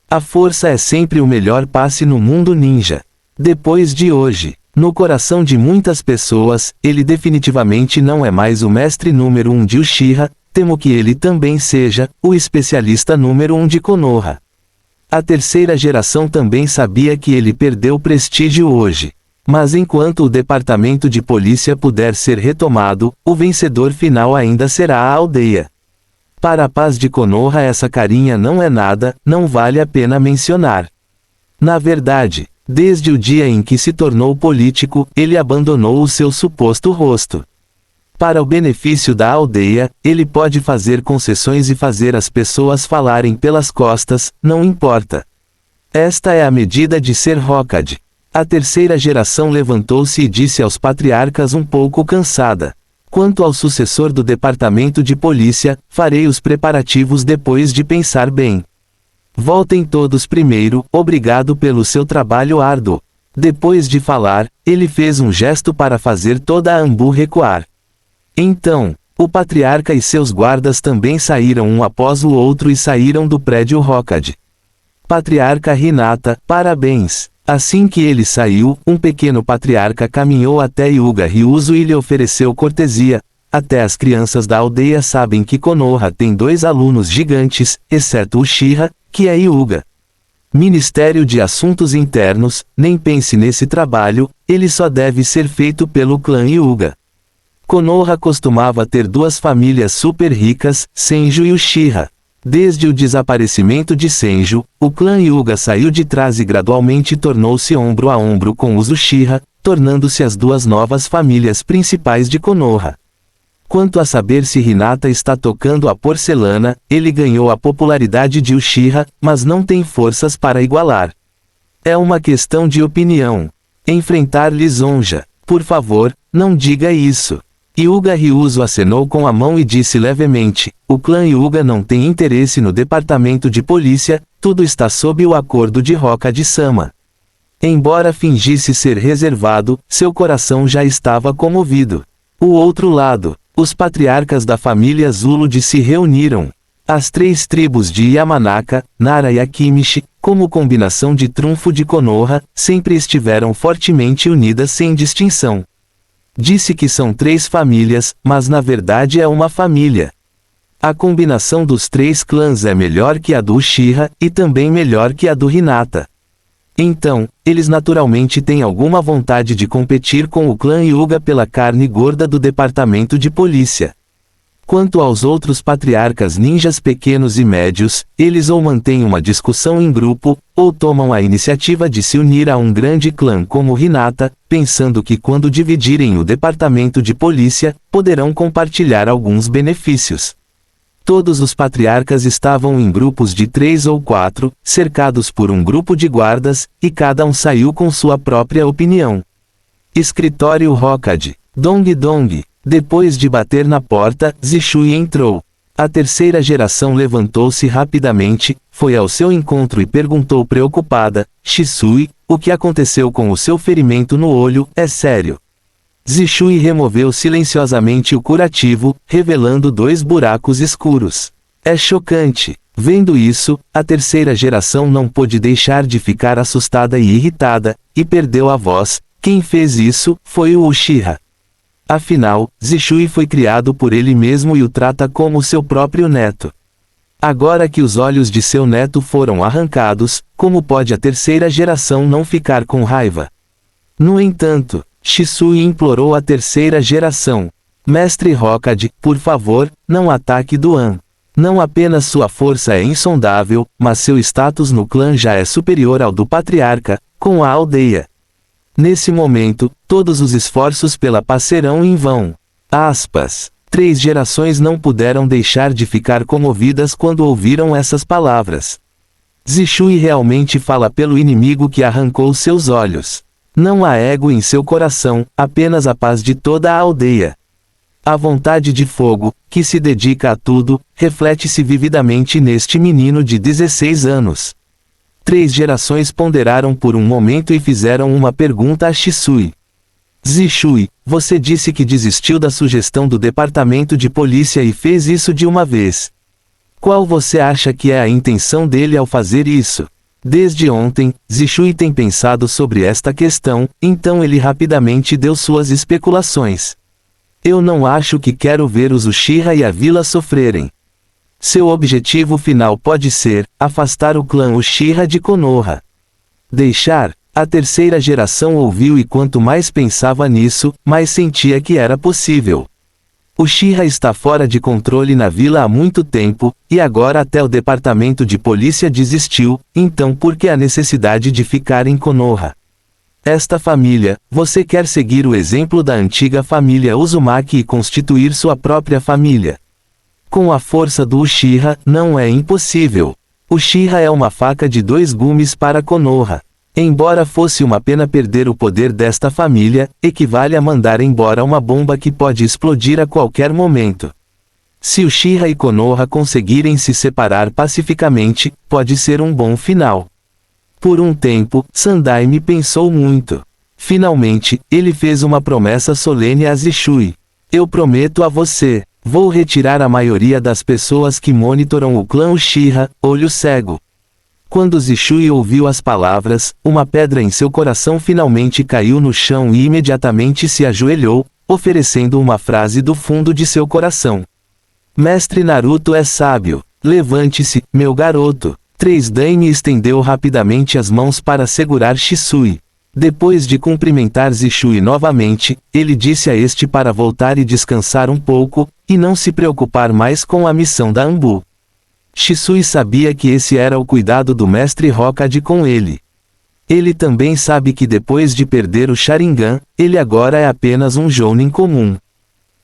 A força é sempre o melhor passe no mundo ninja. Depois de hoje, no coração de muitas pessoas, ele definitivamente não é mais o mestre número 1 de Uchiha, temo que ele também seja o especialista número 1 de Konoha. A terceira geração também sabia que ele perdeu prestígio hoje. Mas enquanto o departamento de polícia puder ser retomado, o vencedor final ainda será a aldeia. Para a paz de Konoha essa carinha não é nada, não vale a pena mencionar. Na verdade, desde o dia em que se tornou político, ele abandonou o seu suposto rosto. Para o benefício da aldeia, ele pode fazer concessões e fazer as pessoas falarem pelas costas, não importa. Esta é a medida de ser Hokage. A terceira geração levantou-se e disse aos patriarcas um pouco cansada: quanto ao sucessor do departamento de polícia, farei os preparativos depois de pensar bem. Voltem todos primeiro, obrigado pelo seu trabalho árduo. Depois de falar, ele fez um gesto para fazer toda a Anbu recuar. Então, o patriarca e seus guardas também saíram um após o outro e saíram do prédio Hokage. Patriarca Hinata, parabéns. Assim que ele saiu, um pequeno patriarca caminhou até Hyuga Ryuzo e lhe ofereceu cortesia. Até as crianças da aldeia sabem que Konoha tem 2 alunos gigantes, exceto Uchiha, que é Hyuga. Ministério de Assuntos Internos, nem pense nesse trabalho, ele só deve ser feito pelo clã Hyuga. Konoha costumava ter 2 famílias super ricas, Senju e Uchiha. Desde o desaparecimento de Senju, o clã Hyuga saiu de trás e gradualmente tornou-se ombro a ombro com os Uchiha, tornando-se as 2 novas famílias principais de Konoha. Quanto a saber se Hinata está tocando a porcelana, ele ganhou a popularidade de Uchiha, mas não tem forças para igualar. É uma questão de opinião. Enfrentar lisonja. Por favor, não diga isso. Hyuga Ryuzo acenou com a mão e disse levemente: o clã Hyuga não tem interesse no departamento de polícia, tudo está sob o acordo de Hokage-sama. Embora fingisse ser reservado, seu coração já estava comovido. O outro lado, os patriarcas da família Zulu se reuniram. As 3 tribos de Yamanaka, Nara e Akimishi, como combinação de trunfo de Konoha, sempre estiveram fortemente unidas sem distinção. Disse que são 3 famílias, mas na verdade é uma família. A combinação dos 3 clãs é melhor que a do Uchiha, e também melhor que a do Hinata. Então, eles naturalmente têm alguma vontade de competir com o clã Hyuga pela carne gorda do departamento de polícia. Quanto aos outros patriarcas ninjas pequenos e médios, eles ou mantêm uma discussão em grupo, ou tomam a iniciativa de se unir a um grande clã como Hinata, pensando que quando dividirem o departamento de polícia, poderão compartilhar alguns benefícios. Todos os patriarcas estavam em grupos de 3 ou 4, cercados por um grupo de guardas, e cada um saiu com sua própria opinião. Escritório Hokage. Dong Dong. Depois de bater na porta, Zishui entrou. A terceira geração levantou-se rapidamente, foi ao seu encontro e perguntou preocupada: Shisui, o que aconteceu com o seu ferimento no olho, é sério? Zishui removeu silenciosamente o curativo, revelando 2 buracos escuros. É chocante. Vendo isso, a terceira geração não pôde deixar de ficar assustada e irritada, e perdeu a voz. Quem fez isso, foi o Uchiha. Afinal, Zishui foi criado por ele mesmo e o trata como seu próprio neto. Agora que os olhos de seu neto foram arrancados, como pode a terceira geração não ficar com raiva? No entanto, Shisui implorou à terceira geração: Mestre Hokage, por favor, não ataque Duan. Não apenas sua força é insondável, mas seu status no clã já é superior ao do patriarca, com a aldeia. Nesse momento, todos os esforços pela paz serão em vão. Aspas. 3 gerações não puderam deixar de ficar comovidas quando ouviram essas palavras. Zishui realmente fala pelo inimigo que arrancou seus olhos. Não há ego em seu coração, apenas a paz de toda a aldeia. A vontade de fogo, que se dedica a tudo, reflete-se vividamente neste menino de 16 anos. 3 gerações ponderaram por um momento e fizeram uma pergunta a Shisui. Zishui, você disse que desistiu da sugestão do departamento de polícia e fez isso de uma vez. Qual você acha que é a intenção dele ao fazer isso? Desde ontem, Zishui tem pensado sobre esta questão, então ele rapidamente deu suas especulações. Eu não acho que quero ver os Uchiha e a vila sofrerem. Seu objetivo final pode ser afastar o clã Uchiha de Konoha. Deixar. A terceira geração ouviu e quanto mais pensava nisso, mais sentia que era possível. Uchiha está fora de controle na vila há muito tempo, e agora até o departamento de polícia desistiu, então por que a necessidade de ficar em Konoha? Esta família, você quer seguir o exemplo da antiga família Uzumaki e constituir sua própria família. Com a força do Uchiha, não é impossível. Uchiha é uma faca de 2 gumes para Konoha. Embora fosse uma pena perder o poder desta família, equivale a mandar embora uma bomba que pode explodir a qualquer momento. Se Uchiha e Konoha conseguirem se separar pacificamente, pode ser um bom final. Por um tempo, Sandaime pensou muito. Finalmente, ele fez uma promessa solene a Zishui. Eu prometo a você. Vou retirar a maioria das pessoas que monitoram o clã Uchiha, olho cego. Quando Zishui ouviu as palavras, uma pedra em seu coração finalmente caiu no chão e imediatamente se ajoelhou, oferecendo uma frase do fundo de seu coração. Mestre Naruto é sábio. Levante-se, meu garoto. 3 Daime estendeu rapidamente as mãos para segurar Shisui. Depois de cumprimentar Zishui novamente, ele disse a este para voltar e descansar um pouco, e não se preocupar mais com a missão da Anbu. Shisui sabia que esse era o cuidado do mestre Hokage com ele. Ele também sabe que depois de perder o Sharingan, ele agora é apenas um Jounin comum.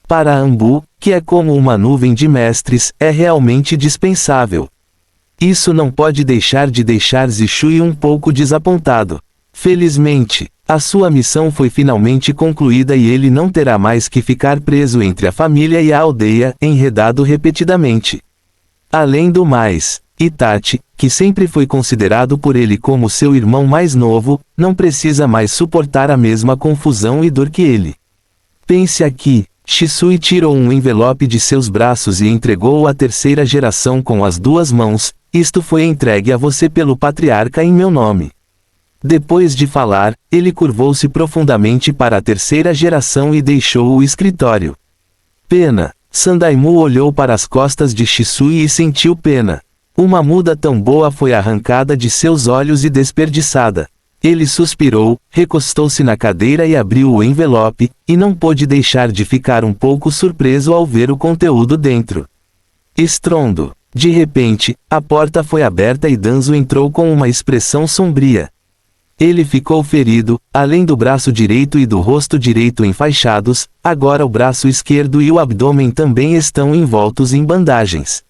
Para a Anbu, que é como uma nuvem de mestres, é realmente dispensável. Isso não pode deixar Zishui um pouco desapontado. Felizmente, a sua missão foi finalmente concluída e ele não terá mais que ficar preso entre a família e a aldeia, enredado repetidamente. Além do mais, Itachi, que sempre foi considerado por ele como seu irmão mais novo, não precisa mais suportar a mesma confusão e dor que ele. Pense aqui. Shisui tirou um envelope de seus braços e entregou-o à terceira geração com as 2 mãos. Isto foi entregue a você pelo patriarca em meu nome. Depois de falar, ele curvou-se profundamente para a terceira geração e deixou o escritório. Pena. Sandaimu olhou para as costas de Shisui e sentiu pena. Uma muda tão boa foi arrancada de seus olhos e desperdiçada. Ele suspirou, recostou-se na cadeira e abriu o envelope, e não pôde deixar de ficar um pouco surpreso ao ver o conteúdo dentro. Estrondo. De repente, a porta foi aberta e Danzo entrou com uma expressão sombria. Ele ficou ferido, além do braço direito e do rosto direito enfaixados, agora o braço esquerdo e o abdômen também estão envoltos em bandagens.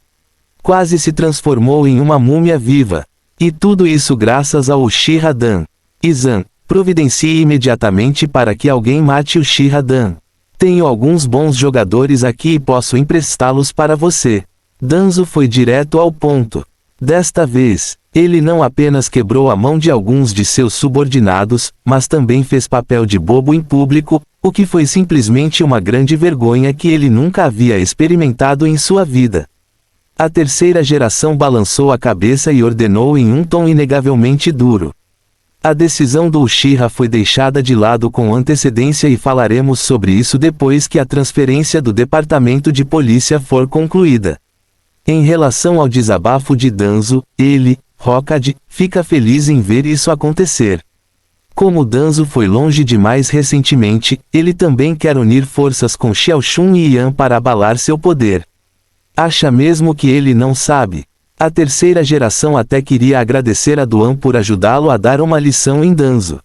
Quase se transformou em uma múmia viva. E tudo isso graças ao Uchiha-dan. Izan, providencie imediatamente para que alguém mate o Uchiha-dan. Tenho alguns bons jogadores aqui e posso emprestá-los para você. Danzo foi direto ao ponto. Desta vez, ele não apenas quebrou a mão de alguns de seus subordinados, mas também fez papel de bobo em público, o que foi simplesmente uma grande vergonha que ele nunca havia experimentado em sua vida. A terceira geração balançou a cabeça e ordenou em um tom inegavelmente duro. A decisão do Uchiha foi deixada de lado com antecedência e falaremos sobre isso depois que a transferência do departamento de polícia for concluída. Em relação ao desabafo de Danzo, ele, Hokage, fica feliz em ver isso acontecer. Como Danzo foi longe demais recentemente, ele também quer unir forças com Xiaoxun e Yan para abalar seu poder. Acha mesmo que ele não sabe? A terceira geração até queria agradecer a Duan por ajudá-lo a dar uma lição em Danzo.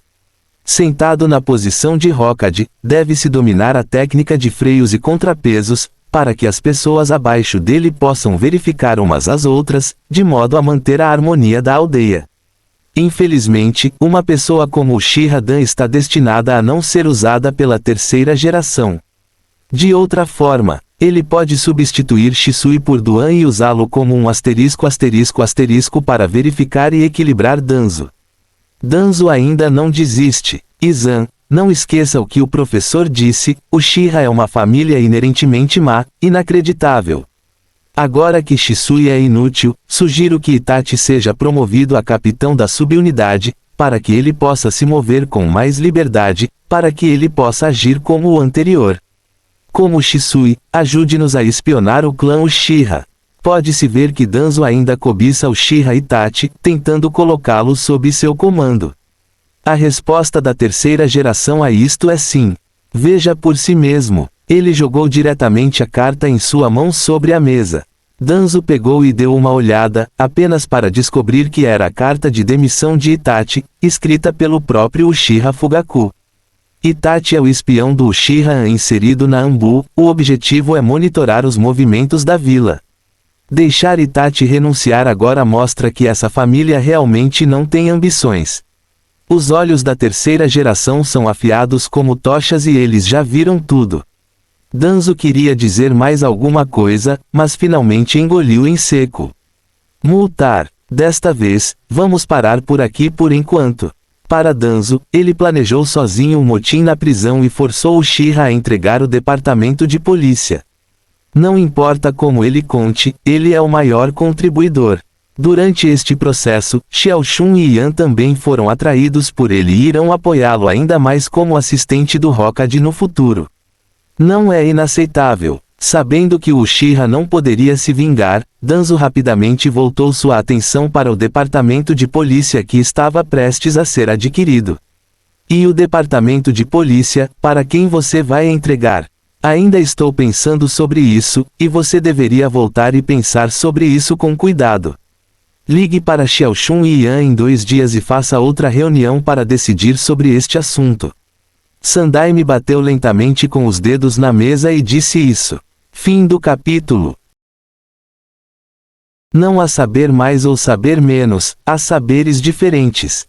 Sentado na posição de Hokage, deve-se dominar a técnica de freios e contrapesos, para que as pessoas abaixo dele possam verificar umas às outras, de modo a manter a harmonia da aldeia. Infelizmente, uma pessoa como o Uchiha-dan está destinada a não ser usada pela terceira geração. De outra forma, ele pode substituir Shisui por Duan e usá-lo como um **** para verificar e equilibrar Danzo. Danzo ainda não desiste. Izan, não esqueça o que o professor disse, Uchiha é uma família inerentemente má, inacreditável. Agora que Shisui é inútil, sugiro que Itachi seja promovido a capitão da subunidade, para que ele possa se mover com mais liberdade, para que ele possa agir como o anterior. Como Shisui, ajude-nos a espionar o clã Uchiha. Pode-se ver que Danzo ainda cobiça Uchiha Itachi, tentando colocá-lo sob seu comando. A resposta da terceira geração a isto é sim. Veja por si mesmo. Ele jogou diretamente a carta em sua mão sobre a mesa. Danzo pegou e deu uma olhada, apenas para descobrir que era a carta de demissão de Itachi, escrita pelo próprio Uchiha Fugaku. Itachi é o espião do Uchiha inserido na Anbu, o objetivo é monitorar os movimentos da vila. Deixar Itachi renunciar agora mostra que essa família realmente não tem ambições. Os olhos da terceira geração são afiados como tochas e eles já viram tudo. Danzo queria dizer mais alguma coisa, mas finalmente engoliu em seco. Multar. Desta vez, vamos parar por aqui por enquanto. Para Danzo, ele planejou sozinho um motim na prisão e forçou Uchiha a entregar o departamento de polícia. Não importa como ele conte, ele é o maior contribuidor. Durante este processo, Xiaoxun e Yan também foram atraídos por ele e irão apoiá-lo ainda mais como assistente do Hokage no futuro. Não é inaceitável. Sabendo que o Uchiha não poderia se vingar, Danzo rapidamente voltou sua atenção para o departamento de polícia que estava prestes a ser adquirido. E o departamento de polícia, para quem você vai entregar? Ainda estou pensando sobre isso, e você deveria voltar e pensar sobre isso com cuidado. Ligue para Xiaoxun e Yan em 2 dias e faça outra reunião para decidir sobre este assunto. Sandai me bateu lentamente com os dedos na mesa e disse isso. Fim do capítulo. Não há saber mais ou saber menos, há saberes diferentes.